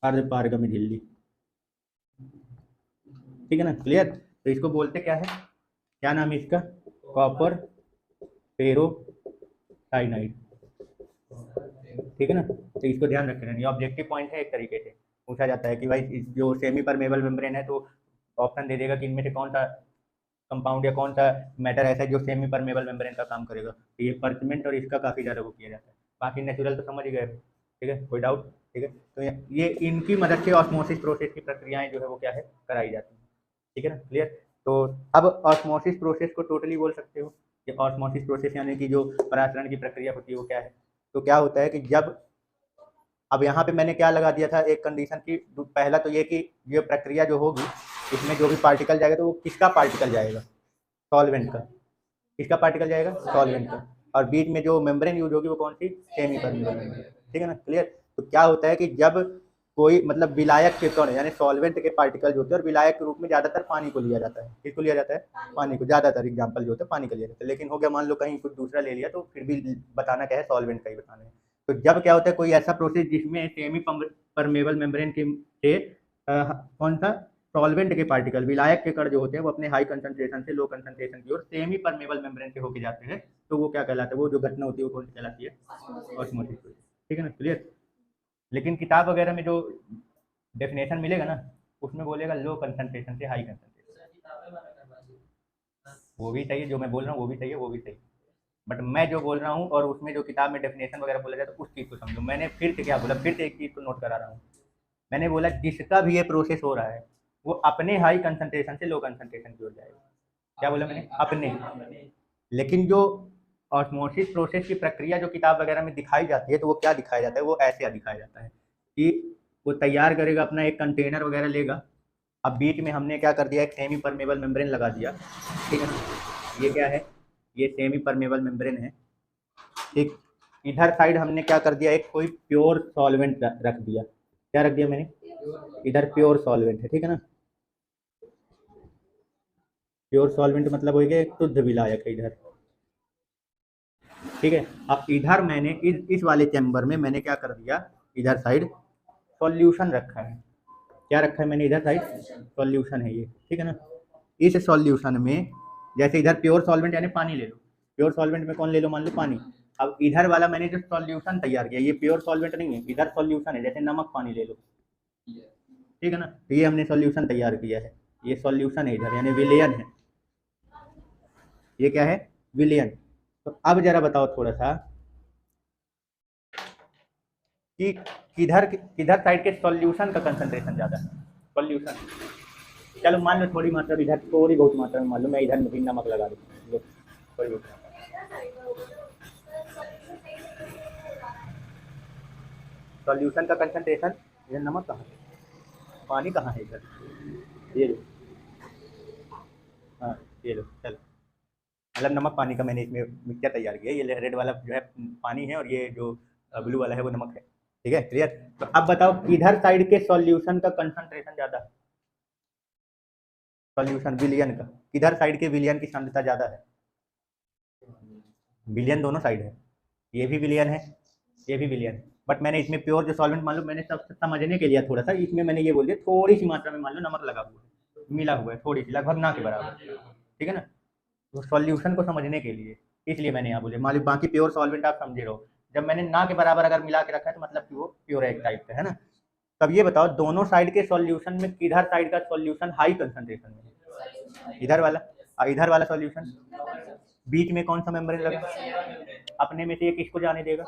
S1: अर्धपारगम्य झिल्ली, ठीक है ना, क्लियर। तो इसको बोलते क्या है, क्या नाम है इसका? कॉपर फेरोसाइनाइड, ठीक है ना। तो इसको ध्यान रखना, ये ऑब्जेक्टिव पॉइंट है, एक तरीके से पूछा जाता है कि भाई जो सेमी परमेबल मेम्ब्रेन है, तो ऑप्शन दे देगा कि इनमें से कौन सा कंपाउंड या कौन सा मैटर ऐसा है जो सेमी परमेबल मेम्ब्रेन का काम करेगा। तो ये पर्चमेंट और इसका काफ़ी ज़्यादा वो किया जाता है। बाकी नेचुरल तो समझ ही गए, ठीक है, कोई डाउट? ठीक है, तो ये इनकी मदद से ऑस्मोसिस प्रोसेस की प्रक्रियाएं जो है वो क्या है, कराई जाती हैं, ठीक है ना, क्लियर। तो अब ऑस्मोसिस प्रोसेस को टोटली बोल सकते हो कि ऑस्मोसिस प्रोसेस यानी कि जो परासरण की प्रक्रिया होती है वो क्या है। तो क्या होता है कि जब, अब यहाँ पे मैंने क्या लगा दिया था एक कंडीशन की, पहला तो ये कि ये प्रक्रिया जो होगी इसमें जो भी पार्टिकल जाएगा तो वो किसका पार्टिकल जाएगा? सॉल्वेंट का। किसका पार्टिकल जाएगा? सॉल्वेंट का। और बीच में जो मेम्ब्रेन यूज होगी वो कौन सी? सेमी परमेबल मेम्ब्रेन, ठीक है ना, क्लियर। तो क्या होता है कि जब कोई मतलब विलायक के कण यानी सॉल्वेंट के पार्टिकल जो होते हैं, और विलायक के रूप में ज्यादातर पानी को लिया जाता है। किसको लिया जाता है? पानी को। ज्यादातर एग्जाम्पल जो होता है पानी का लिया जाता है, लेकिन हो गया मान लो कहीं कुछ दूसरा ले लिया तो फिर भी बताना क्या है, सॉल्वेंट का ही बताना है। तो जब क्या होता है, कोई ऐसा प्रोसेस जिसमें सेमी परमेबल मेम्ब्रेन के से कौन सा, सॉल्वेंट के पार्टिकल, विलायक के कण जो होते हैं, वो अपने हाई कंसंट्रेशन से लो कंसंट्रेशन की ओर सेमी परमेबल मेम्ब्रेन से होके जाते हैं, तो वो क्या कहलाता है, वो जो घटना होती है वो कौन सी कहलाती है? ऑस्मोसिस, ठीक है ना, क्लियर। लेकिन किताब वगैरह में जो डेफिनेशन मिलेगा ना, उसमें बोलेगा लो कंसंट्रेशन से हाई कंसंट्रेशन। वो भी चाहिए, जो मैं बोल रहा हूँ वो भी चाहिए, वो भी चाहिए, बट मैं जो बोल रहा हूँ और उसमें जो किताब में डेफिनेशन वगैरह बोला जाए तो उस चीज़ को समझो। मैंने फिर से क्या बोला, फिर से एक चीज़ को नोट करा रहा हूँ। मैंने बोला जिसका भी ये प्रोसेस हो रहा है वो अपने हाई कंसंट्रेशन से लो कंसंट्रेशन की ओर जाएगा। क्या बोला मैंने? अपने। लेकिन जो ऑस्मोसिस प्रोसेस की प्रक्रिया जो किताब वगैरह में दिखाई जाती है, तो वो क्या दिखाया जाता है, वो ऐसे दिखाया जाता है कि वो तैयार करेगा अपना एक कंटेनर वगैरह लेगा, अब बीच में हमने क्या कर दिया, एक सेमी परमेबल मेम्ब्रेन लगा दिया, ठीक है ना। ये क्या है? ये सेमी परमेबल मेम्ब्रेन है, ठीक। इधर साइड हमने क्या कर दिया, एक कोई प्योर सॉल्वेंट रख दिया। क्या रख दिया मैंने? इधर प्योर सॉल्वेंट है, ठीक है ना। प्योर सॉल्वेंट मतलब हो गया एक शुद्ध विलायक है इधर, ठीक है। अब इधर मैंने इस वाले चैम्बर में मैंने क्या कर दिया, इधर साइड सॉल्यूशन रखा है। क्या रखा है मैंने इधर साइड? सॉल्यूशन है ये, ठीक है ना। इस सॉल्यूशन में जैसे इधर प्योर सॉल्वेंट यानी पानी ले लो, प्योर सॉल्वेंट में कौन ले लो, मान लो पानी। अब इधर वाला मैंने जो सॉल्यूशन तैयार किया, ये प्योर सॉल्वेंट नहीं है, इधर सॉल्यूशन है, जैसे नमक पानी ले लो, ठीक है ना। तो ये हमने सॉल्यूशन तैयार किया है, ये सॉल्यूशन है इधर, यानी विलयन है। ये क्या है? विलयन। तो अब जरा बताओ थोड़ा सा कि किधर किधर साइड के सॉल्यूशन का कंसंट्रेशन ज़्यादा है? सॉल्यूशन, चलो मान लो थोड़ी मात्रा, इधर थोड़ी बहुत मात्रा में मान लो, मैं इधर भी नमक लगा दूँ, थोड़ी बहुत सॉल्यूशन का कंसंट्रेशन। इधर नमक कहाँ है, पानी कहाँ है इधर? ये लो, हाँ ये लो, चलो, मतलब नमक पानी का मैंने इसमें मिक्सचर तैयार किया। ये रेड वाला जो है पानी है, और ये जो ब्लू वाला है वो नमक है, ठीक है, क्लियर। तो अब बताओ किधर साइड के सॉल्यूशन का कंसंट्रेशन ज़्यादा है? सॉल्यूशन विलियन का, किधर साइड के विलियन की सांद्रता ज़्यादा है? विलियन दोनों साइड है, ये भी विलियन है, ये भी विलियन है, बट मैंने इसमें प्योर जो सॉल्वेंट मान लो, मैंने सब समझने के लिए थोड़ा सा इसमें मैंने ये बोल दिया थोड़ी सी मात्रा में मान लो नमक लगा हुआ है, मिला हुआ है थोड़ी सी, लगभग ना के बराबर, ठीक है ना। तो सॉल्यूशन को समझने के लिए इसलिए मैंने यहाँ बोले, मान लो बाकी प्योर सॉल्वेंट आप समझे रहो, जब मैंने ना के बराबर अगर मिला के रखा है तो मतलब कि वो प्योर है एक टाइप का, है ना। तब ये बताओ दोनों साइड के सॉल्यूशन में किधर साइड का सॉल्यूशन हाई कंसंट्रेशन में है? इधर वाला। इधर वाला सॉल्यूशन, बीच में कौन सा मेम्ब्रेन लगा, अपने में से ये किसको जाने देगा?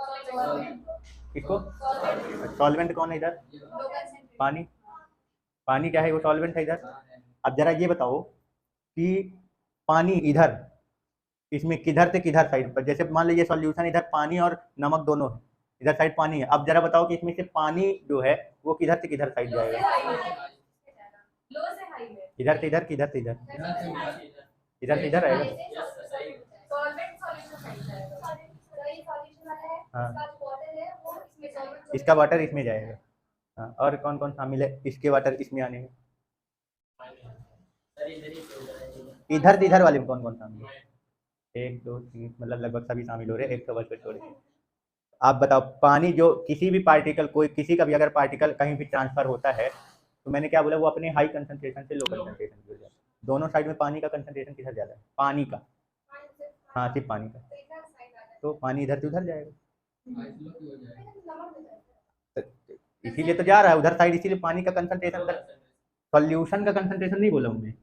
S1: किसको? सॉल्वेंट कौन है इधर? पानी। पानी क्या है, वो सॉल्वेंट है इधर। अब जरा ये बताओ कि पानी इधर, इसमें किधर से किधर साइड पर, जैसे मान लीजिए सॉल्यूशन इधर पानी और नमक दोनों है, इधर साइड पानी है। अब जरा बताओ कि इसमें से पानी जो है वो किधर से किधर साइड जाएगा? इधर से इधर, किधर से इधर? इधर से इधर आएगा। हाँ, इसका वाटर इसमें जाएगा। हाँ, और कौन कौन शामिल है इसके वाटर इसमें आने में? इधर से इधर वाले में कौन कौन शामिल है? 1 2 3, मतलब लगभग सभी शामिल हो रहे हैं, एक सवाल पे छोड़े। आप बताओ, पानी जो किसी भी पार्टिकल, कोई किसी का भी अगर पार्टिकल कहीं भी ट्रांसफर होता है तो मैंने क्या बोला, वो अपने हाई कंसंट्रेशन से लो कंसंट्रेशन की ओर जाता है। दोनों साइड में पानी का कंसंट्रेशन किधर ज़्यादा है? पानी का। हाँ, सिर्फ पानी का। तो पानी इधर से उधर जाएगा, इसीलिए तो जा रहा है उधर साइड, इसीलिए पानी का कंसंट्रेशन उधर। सॉल्यूशन का कंसंट्रेशन नहीं बोला हूँ मैं,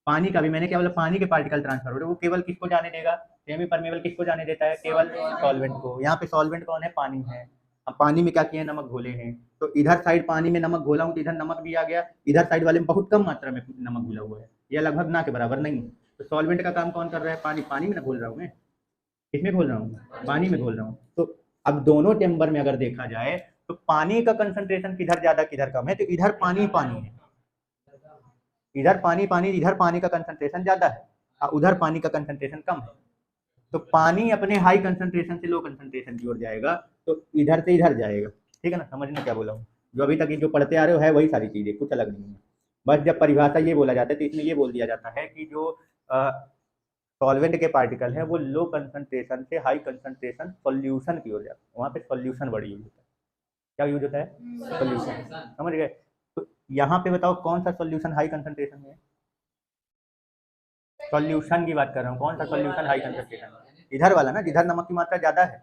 S1: पानी का भी मैंने क्या बोला, पानी के पार्टिकल ट्रांसफर हो रहे, वो केवल किसको जाने देगा? सेमी परमेबल किसको जाने देता है? केवल सॉल्वेंट को। यहाँ पे सॉल्वेंट कौन है? पानी है। अब पानी में क्या किए हैं? नमक घोले हैं। तो इधर साइड पानी में नमक घोला हूँ तो इधर नमक भी आ गया, इधर साइड वाले में बहुत कम मात्रा में नमक घुला हुआ है, यह लगभग ना के बराबर नहीं। तो सॉल्वेंट का काम कौन कर रहा है? पानी। पानी में ना घोल रहा हूँ मैं, किसमें घोल रहा हूँ? पानी में घोल रहा हूँ। तो अब दोनों चैम्बर में अगर देखा जाए तो पानी का कंसंट्रेशन किधर ज्यादा किधर कम है? तो इधर पानी पानी है, इधर पानी पानी, इधर पानी का कंसंट्रेशन ज्यादा है और उधर पानी का कंसंट्रेशन कम है। तो पानी अपने हाई कंसंट्रेशन से लो कंसंट्रेशन की ओर जाएगा, तो इधर से इधर जाएगा। ठीक है ना? समझना क्या बोला हूँ? जो अभी तक ये जो पढ़ते आ रहे हो है वही सारी चीजें, कुछ अलग नहीं है। बस जब परिभाषा ये बोला जाता है तो इसमें ये बोल दिया जाता है कि जो सॉल्वेंट के पार्टिकल हैं वो लो कंसंट्रेशन से हाई कंसंट्रेशन सॉल्यूशन की ओर जाता है, वहाँ पे सॉल्यूशन वर्ड यूज होता है। क्या यूज होता है? सॉल्यूशन। समझ गए? तो यहाँ पे बताओ कौन सा सॉल्यूशन हाई कंसंट्रेशन में है? सॉल्यूशन की बात कर रहा हूँ, कौन सा सॉल्यूशन हाई कंसंट्रेशन में? इधर वाला ना, जिधर नमक की मात्रा ज्यादा है।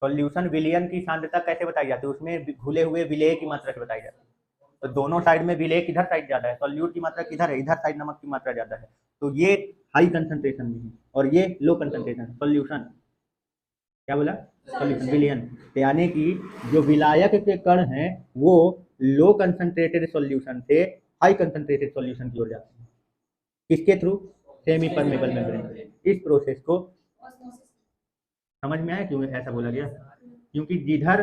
S1: सॉल्यूशन विलयन की सांद्रता कैसे बताई जाती है? उसमें घुले हुए विलेय की मात्रा से बताई जाती है। तो दोनों साइड में विलेय किधर साइड ज्यादा है? सॉल्यूट की मात्रा किधर है? इधर साइड नमक की मात्रा ज्यादा है। तो ये हाई कंसंट्रेशन में है और ये लो कंसंट्रेशन। सॉल्यूशन क्या बोला? सॉल्यूशन विलयन, यानी कि जो विलायक के कण हैं वो लो कंसंट्रेटेड सॉल्यूशन से हाई कंसंट्रेटेड सॉल्यूशन की ओर जाते हैं। किसके थ्रू? Semi permeable membrane. इस प्रोसेस को समझ में आया क्यों ऐसा बोला गया? क्योंकि जिधर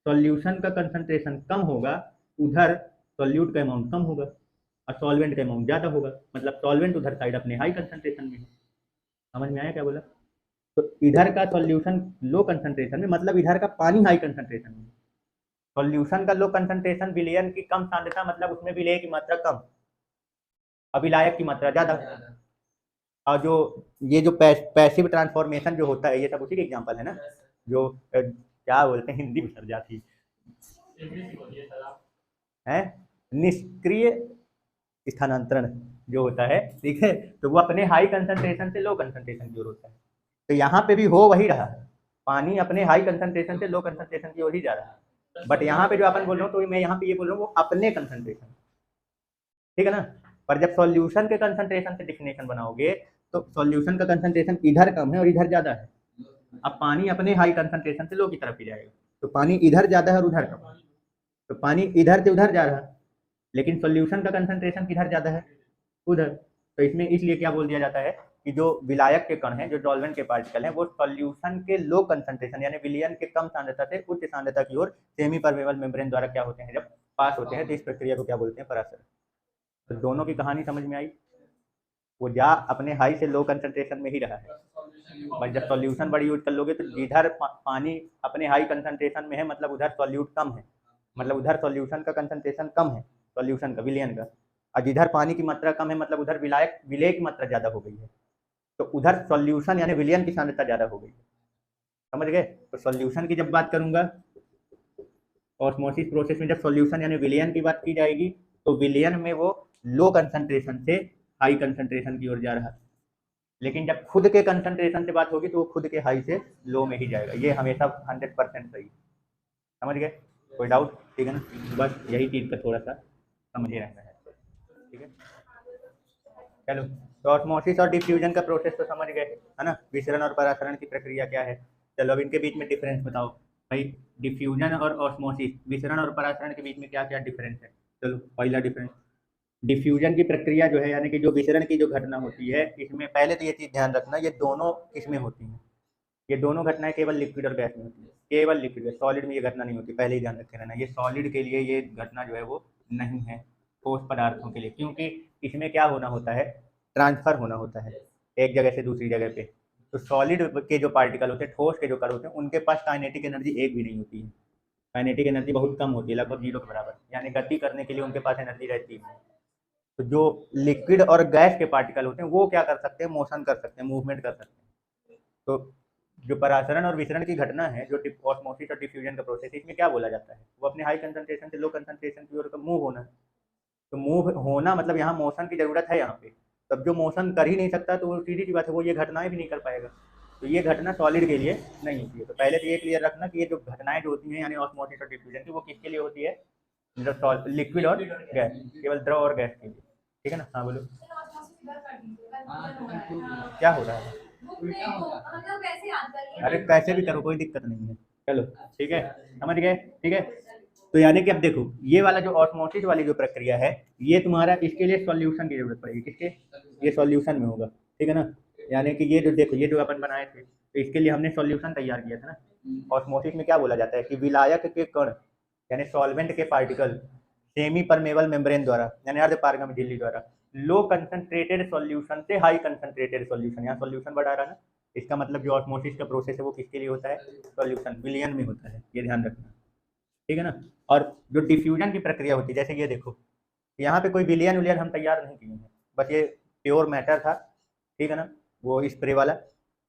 S1: सॉल्यूशन का कंसंट्रेशन कम होगा उधर सॉल्यूट का अमाउंट कम होगा और सॉल्वेंट का अमाउंट ज्यादा होगा, मतलब सॉल्वेंट उधर साइड अपने हाई कंसंट्रेशन में है। समझ में आया क्या बोला? तो इधर का सॉल्यूशन लो कंसंट्रेशन में, मतलब इधर का पानी हाई कंसंट्रेशन में, सॉल्यूशन का लो कंसंट्रेशन, विलयन की कम सांद्रता, मतलब उसमें विलेय की मात्रा कम, अभिलायक की मात्रा ज्यादा। और जो ये जो पैसिव ट्रांसफॉर्मेशन जो होता है ये सब उसी के एग्जांपल है ना, जो क्या बोलते हैं हिंदी में सर जाती है, निष्क्रिय स्थानांतरण जो होता है, ठीक है, तो वो अपने हाई कंसंट्रेशन से लो कंसंट्रेशन की ओर होता है। तो यहाँ पे भी हो वही रहा है, पानी अपने हाई कंसंट्रेशन से लो कंसंट्रेशन की ओर ही जा रहा है। बट यहाँ पे जो अपन बोल रहा हूँ तो मैं यहाँ पे ये बोल रहा हूँ वो अपने कंसंट्रेशन, ठीक है ना। पर जब सॉल्यूशन के कंसंट्रेशन से डिफिनेशन बनाओगे तो सॉल्यूशन का कंसंट्रेशन इधर कम है और इधर ज्यादा है। अब पानी अपने हाई कंसंट्रेशन से लो की तरफ ही जाएगा, तो पानी इधर ज्यादा है और उधर कम, तो पानी इधर से उधर जा रहा है, लेकिन सॉल्यूशन का कंसंट्रेशन किधर ज्यादा है? उधर। तो इसमें इसलिए क्या बोल दिया जाता है कि जो विलायक के कण हैं, जो सॉल्वेंट के पार्टिकल हैं, वो सॉल्यूशन के लो कंसंट्रेशन यानी विलयन के कम सांद्रता से उच्च सांद्रता की ओर सेमी परमेबल मेम्ब्रेन द्वारा क्या होते हैं, जब पास होते हैं, तो इस प्रक्रिया को क्या बोलते हैं? परासरण। तो दोनों की कहानी समझ में आई? वो जा अपने हाई से लो कंसंट्रेशन में ही रहा है, बट जब सॉल्यूशन बड़ी यूज कर लोगे तो जिधर पानी अपने हाई कंसंट्रेशन में है मतलब उधर सॉल्यूट कम है, मतलब उधर सॉल्यूशन का कंसंट्रेशन कम है, सॉल्यूशन का, विलयन का, और जिधर पानी की मात्रा कम है मतलब उधर विलेय की मात्रा ज्यादा हो गई है, तो उधर सॉल्यूशन यानी विलयन की सांद्रता ज्यादा हो गई है। समझ गए? तो सॉल्यूशन की जब बात करूंगा, ऑस्मोसिस प्रोसेस में जब सॉल्यूशन यानी विलयन की बात की जाएगी तो विलयन में वो लो कंसंट्रेशन से हाई कंसंट्रेशन की ओर जा रहा है, लेकिन जब खुद के कंसंट्रेशन से बात होगी तो वो खुद के हाई से लो में ही जाएगा। ये हमेशा 100% सही। समझ गए? कोई डाउट? ठीक है ना, बस यही चीज का थोड़ा सा समझे रहना है, ठीक है। चलो, तो ऑस्मोसिस और डिफ्यूजन का प्रोसेस तो समझ गए है ना, विसरण और परासरण की प्रक्रिया क्या है। चलो अब इनके बीच में डिफरेंस बताओ भाई, डिफ्यूजन और ऑस्मोसिस, विसरण और परासरण के बीच में क्या क्या डिफरेंस है। चलो पहला डिफरेंस, डिफ्यूजन की प्रक्रिया जो है यानी कि जो विसरण की जो घटना होती है, इसमें पहले तो ये चीज ध्यान रखना, ये दोनों इसमें होती है, ये दोनों घटनाएं केवल लिक्विड और गैस में होती है, केवल लिक्विड। सॉलिड में ये घटना नहीं होती, पहले ही ध्यान रखे रहना। ये सॉलिड के लिए ये घटना जो है वो नहीं है, ठोस पदार्थों के लिए, क्योंकि इसमें क्या होना होता है, ट्रांसफर होना होता है एक जगह से दूसरी जगह पे। तो सॉलिड के जो पार्टिकल होते हैं, ठोस के जो कण होते हैं, उनके पास काइनेटिक एनर्जी एक भी नहीं होती है। काइनेटिक एनर्जी बहुत कम होती है, लगभग 0 के बराबर, यानी गति करने के लिए उनके पास एनर्जी रहती है। तो जो लिक्विड और गैस के पार्टिकल होते हैं वो क्या कर सकते हैं, मोशन कर सकते हैं, मूवमेंट कर सकते हैं। तो जो परासरण और विसरण की घटना है, जो ऑस्मोसिस और डिफ्यूजन का प्रोसेस है, इसमें क्या बोला जाता है, वो अपने हाई कंसंट्रेशन से लो कंसंट्रेशन की ओर मूव होना है। तो मूव होना मतलब यहाँ मोशन की जरूरत है यहाँ पे। तब जो मोशन कर ही नहीं सकता तो वो सीधी सी बात है, वो ये घटनाएं भी नहीं कर पाएगा। तो ये घटना सॉलिड के लिए नहीं होती है। तो पहले तो ये क्लियर रखना कि ये जो घटनाएं जो होती हैं यानी ऑस्मोसिस और डिफ्यूजन की, वो किसके लिए होती है, जो लिक्विड और गैस, केवल द्रव और गैस के लिए। ठीक है ना? हाँ बोलो, क्या हो रहा है? अरे कैसे भी करो, कोई दिक्कत नहीं है। चलो ठीक है, समझ गए? ठीक है, तो यानी कि अब देखो, ये वाला जो ऑस्मोसिस वाली जो प्रक्रिया है, ये तुम्हारा इसके लिए सॉल्यूशन की जरूरत पड़ेगी। किसके? ये सॉल्यूशन में होगा। ठीक है ना? यानी कि ये जो देखो, ये जो अपन बनाए थे, तो इसके लिए हमने सॉल्यूशन तैयार किया था ना। ऑस्मोसिस में क्या बोला जाता है कि विलायक के कण यानी सॉल्वेंट के पार्टिकल सेमी परमेबल मेम्ब्रेन द्वारा यानी अर्धपारगम्य झिल्ली द्वारा लो कंसंट्रेटेड सॉल्यूशन से हाई कंसंट्रेटेड सॉल्यूशन, यहाँ सॉल्यूशन बढ़ा रहा है ना, इसका मतलब जो ऑस्मोसिस का प्रोसेस है वो किसके लिए होता है, सॉल्यूशन, विलयन में होता है, ये ध्यान रखना। ठीक है ना? और जो डिफ्यूजन की प्रक्रिया होती है, जैसे ये देखो, यहाँ पे कोई विलयन विलयन हम तैयार नहीं किए हैं, बस ये प्योर मैटर था। ठीक है ना? वो स्प्रे वाला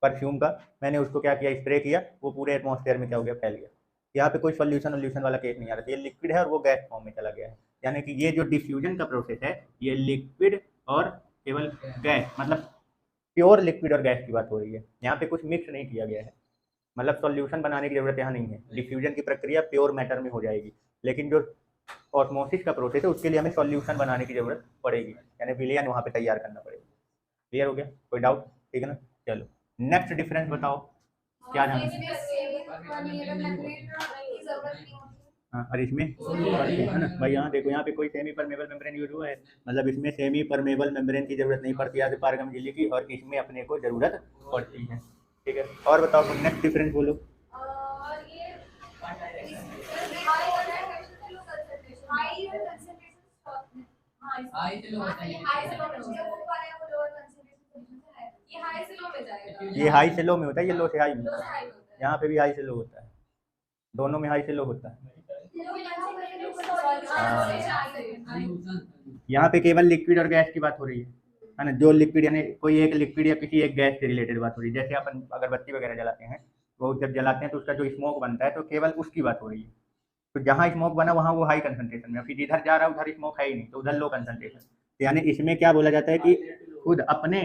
S1: परफ्यूम का, मैंने उसको क्या किया, स्प्रे किया, वो पूरे एटमॉस्फेयर में क्या हो गया, फैल गया। यहाँ पे कोई सोल्यूशन वोल्यूशन वाला केस नहीं आ रहा, ये लिक्विड है और वो गैस फॉर्म में चला गया है। यानी कि ये जो डिफ्यूजन का प्रोसेस है, ये लिक्विड और केवल गैस, मतलब प्योर लिक्विड और गैस की बात हो रही है, यहाँ पे कुछ मिक्स नहीं किया गया है। मतलब सॉल्यूशन बनाने की जरूरत यहाँ नहीं है, डिफ्यूजन की प्रक्रिया प्योर मैटर में हो जाएगी। लेकिन जो ऑस्मोसिस का प्रोसेस है उसके लिए हमें सॉल्यूशन बनाने की जरूरत पड़ेगी, यानी विलयन वहाँ पे तैयार करना पड़ेगा। क्लियर हो गया? कोई डाउट? ठीक है ना? चलो नेक्स्ट डिफरेंस बताओ, क्या जानना है? हाँ, और इसमें है ना भाई, यहाँ देखो, यहाँ पे कोई सेमी परमेबल मेम्ब्रेन यूज हुआ है, मतलब इसमें सेमी परमेबल मेम्ब्रेन की जरूरत नहीं पड़ती है पारगम झिल्ली की, और इसमें अपने को जरूरत पड़ती है। ठीक है, और बताओ नेक्स्ट डिफरेंस बोलो। ये हाई से लो में होता है, ये लो से हाई में होता है। यहाँ पे भी हाई से लो होता है, दोनों में हाई से लो होता है। यहाँ पे केवल लिक्विड और गैस की बात हो रही है ना, जो लिक्विड यानी कोई एक लिक्विड या किसी एक गैस से रिलेटेड बात हो रही है। जैसे अपन अगरबत्ती वगैरह जलाते हैं, वो जब जलाते हैं तो उसका जो स्मोक बनता है, तो केवल उसकी बात हो रही है। तो जहाँ स्मोक बना वहाँ वो हाई कंसंट्रेशन में, फिर जिधर जा रहा है उधर स्मोक है ही नहीं, तो उधर लो कंसंट्रेशन। यानी इसमें क्या बोला जाता है कि खुद अपने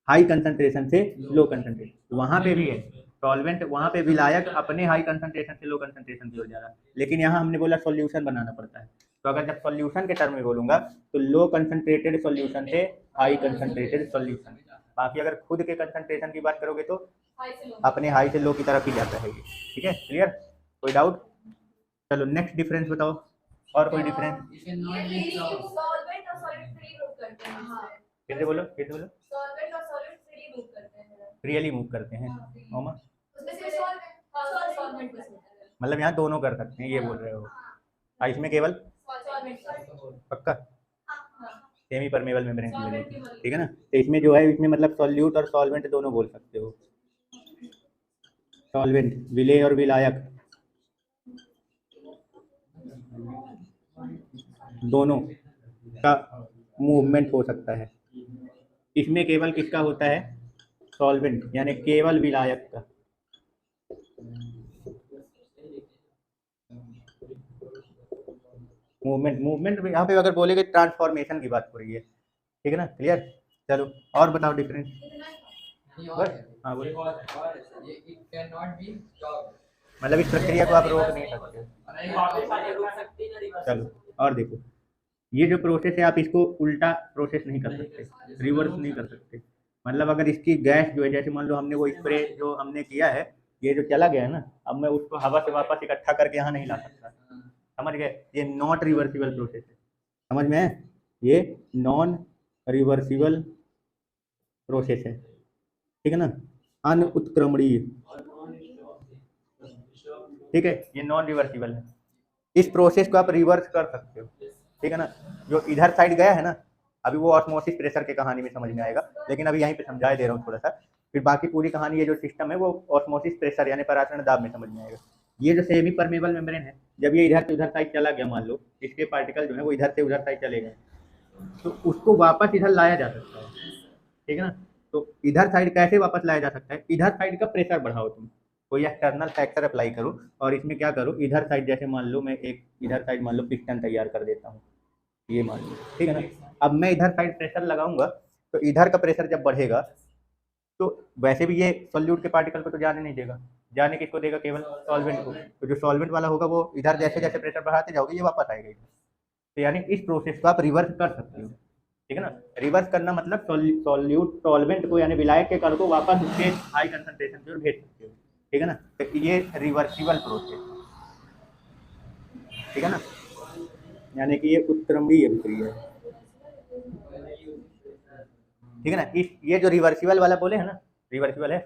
S1: हाई कंसंट्रेशन से लो कंसंट्रेशन, वहाँ पे भी है सॉल्वेंट, वहाँ पे विलायक अपने हाई कंसंट्रेशन से लो कंसंट्रेशन की ओर जा रहा है, लेकिन यहाँ हमने बोला सॉल्यूशन बनाना पड़ता है। तो अगर जब सॉल्यूशन के टर्म में बोलूंगा तो लो कंसंट्रेटेड सॉल्यूशन से हाई कंसंट्रेटेड सॉल्यूशन। बाकी अगर खुद के कंसंट्रेशन की बात करोगे तो अपने हाई से लो की तरफ ही जाता है ये। ठीक है, क्लियर? कोई डाउट? चलो नेक्स्ट डिफरेंस बताओ, और कोई डिफरेंस? फिर से बोलो, फिर से बोलो। रियली मूव करते हैं, ओमा मतलब यहाँ दोनों कर सकते हैं, ये बोल रहे हो? इसमें केवल पक्का सेमी परमेबल मेम्ब्रेन की वजह से। ठीक है ना? तो इसमें जो है, इसमें मतलब सॉल्यूट और सॉल्वेंट दोनों बोल सकते हो। सॉल्वेंट, विलेय और विलायक दोनों का मूवमेंट हो सकता है। इसमें केवल किसका होता है, सॉल्वेंट यानी केवल विलायक का। मूवमेंट यहाँ पे अगर बोलेगे ट्रांसफॉर्मेशन की बात हो रही है। ठीक है ना? क्लियर? चलो और बताओ डिफरेंस। हाँ बोलो। मतलब इस प्रक्रिया को आप रोक नहीं सकते। चलो और देखो, ये जो प्रोसेस है आप इसको उल्टा प्रोसेस नहीं कर सकते, रिवर्स नहीं कर सकते। मतलब अगर इसकी गैस जो है, जैसे मान लो हमने वो स्प्रे जो हमने किया है, ये जो चला गया है ना, अब मैं उसको हवा से वापस इकट्ठा करके यहाँ नहीं ला सकता। समझ गए? ये नॉट रिवर्सिबल प्रोसेस है। समझ में है? ये नॉन रिवर्सिबल प्रोसेस है। ठीक है ना? अनुत्क्रमणीय, ठीक है, ये नॉन रिवर्सिबल है। इस प्रोसेस को आप रिवर्स कर सकते हो, ठीक है ना। जो इधर साइड गया है ना, अभी वो ऑस्मोसिस प्रेशर के कहानी में समझ में आएगा, लेकिन अभी यहीं पे समझा दे रहा हूँ थोड़ा सा, फिर बाकी पूरी कहानी ये जो सिस्टम है वो ऑस्मोसिस प्रेशर यानी परासरण दाब में समझ में आएगा। ये जो सेमी परमेबल मेम्ब्रेन है, जब ये इधर से उधर साइड चला गया, मान लो इसके पार्टिकल जो है वो इधर से उधर साइड चले गए, तो उसको वापस इधर लाया जा सकता है, ठीक है ना। तो इधर साइड कैसे वापस लाया जा सकता है, इधर साइड का प्रेशर बढ़ाओ तुम, कोई एक्सटर्नल फैक्टर अप्लाई करो, और इसमें क्या करो, इधर साइड जैसे मान लो मैं एक इधर साइड मान लो पिस्टन तैयार कर देता हूँ, ये मान लो, ठीक है ना। अब मैं इधर साइड प्रेशर लगाऊंगा, तो इधर का प्रेशर जब बढ़ेगा तो वैसे भी ये सॉल्यूट के पार्टिकल को तो जाने नहीं देगा, जाने किसको देगा, केवल सॉल्वेंट को। तो जो सॉल्वेंट वाला होगा वो इधर जैसे जैसे प्रेशर बढ़ाते जाओगे ये वापस आएगा इधर। तो यानी इस प्रोसेस को आप रिवर्स कर सकते हो, ठीक है ना। रिवर्स करना मतलब सॉल्यूट सॉल्वेंट को यानी विलायक के कण को वापस उसके हाई कंसंट्रेशन की ओर भेज सकते हो, ठीक है ना। तो ये रिवर्सिबल प्रोसेस, ठीक है ना, यानी कि ये उत्क्रमणीय प्रक्रिया है, ठीक है ना। इस ये जो रिवर्सिबल वाला बोले है ना, रिवर्सिबल है,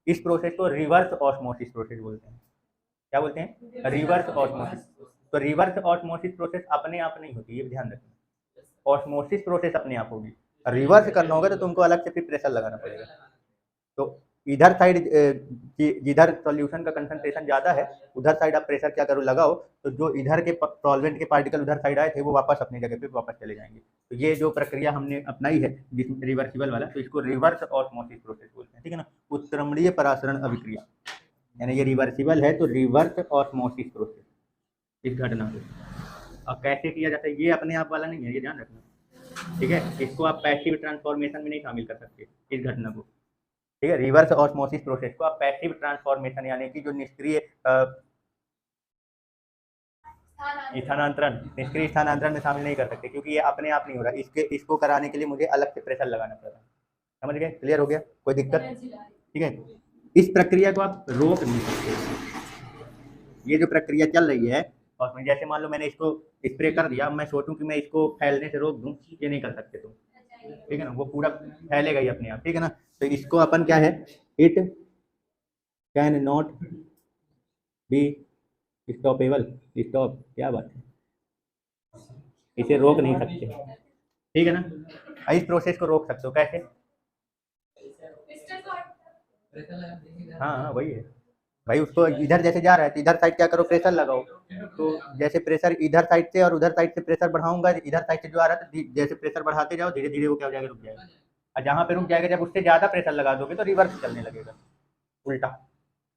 S1: इस प्रोसेस को रिवर्स ऑस्मोसिस प्रोसेस बोलते हैं। क्या बोलते हैं, रिवर्स ऑस्मोसिस। तो रिवर्स ऑस्मोसिस प्रोसेस अपने आप नहीं होती, ये ध्यान रखना। ऑस्मोसिस प्रोसेस अपने आप होगी, रिवर्स करना होगा तो तुमको अलग से फिर प्रेशर लगाना पड़ेगा। तो इधर साइड जिधर सॉल्यूशन का कंसंट्रेशन ज़्यादा है उधर साइड आप प्रेशर क्या करो लगाओ, तो जो इधर के सॉल्वेंट के पार्टिकल उधर साइड आए थे वो वापस अपनी जगह पे वापस चले जाएंगे। तो ये जो प्रक्रिया हमने अपनाई है जिसमें रिवर्सिबल वाला, तो इसको रिवर्स ऑस्मोसिस प्रोसेस बोलते हैं, ठीक है ना। उत्क्रमणीय परासरण अभिक्रिया, यानी ये रिवर्सिबल है तो रिवर्स ऑस्मोसिस प्रोसेस इस घटना को। अब कैसे किया जाता है, ये अपने आप वाला नहीं है, ये ध्यान रखना, ठीक है। इसको आप पैसिव ट्रांसफॉर्मेशन में नहीं शामिल कर सकते इस घटना को, ठीक है। रिवर्स ऑस्मोसिस प्रोसेस को आप पैसिव ट्रांसफॉर्मेशन यानी कि जो निष्क्रिय स्थानांतरण, निष्क्रिय स्थानांतरण में शामिल नहीं कर सकते, क्योंकि ये अपने आप नहीं हो रहा, इसको कराने के लिए मुझे अलग से प्रेशर लगाना पड़ रहा है। समझ गए, क्लियर हो गया, कोई दिक्कत, ठीक है। इस प्रक्रिया को आप रोक नहीं सकते, ये जो प्रक्रिया चल रही है, और जैसे मान लो मैंने इसको स्प्रे कर दिया, मैं सोचूं कि मैं इसको फैलने से रोक दूं, ये नहीं कर सकते तुम, ठीक है ना, वो पूरा फैलेगा ही अपने आप, ठीक है ना। तो इसको अपन क्या है, it can not be stoppable, stop, क्या बात है, इसे रोक नहीं सकते, ठीक है ना। इस प्रोसेस को रोक सकते हो कैसे, हाँ हाँ वही है भाई, उसको इधर जैसे जा रहा है तो इधर साइड क्या करो, प्रेशर लगाओ। तो जैसे प्रेशर इधर साइड से और उधर साइड से प्रेशर बढ़ाऊंगा, इधर साइड से जो आ रहा है तो जैसे प्रेशर बढ़ाते जाओ धीरे धीरे वो क्या हो जाएगा, रुक जाएगा। और जहाँ पे रुक जाएगा जब उससे ज़्यादा प्रेशर लगा दोगे तो रिवर्स चलने लगेगा, उल्टा,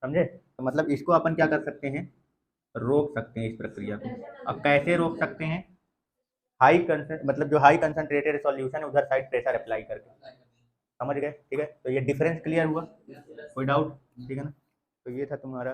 S1: समझे। तो मतलब इसको अपन क्या कर सकते हैं, रोक सकते हैं इस प्रक्रिया को। अब कैसे रोक सकते हैं, मतलब जो हाई कंसंट्रेटेड सॉल्यूशन है उधर साइड प्रेशर अप्लाई करके, समझ गए, ठीक है। तो ये डिफरेंस क्लियर हुआ, कोई डाउट, ठीक है ना। तो ये था तुम्हारा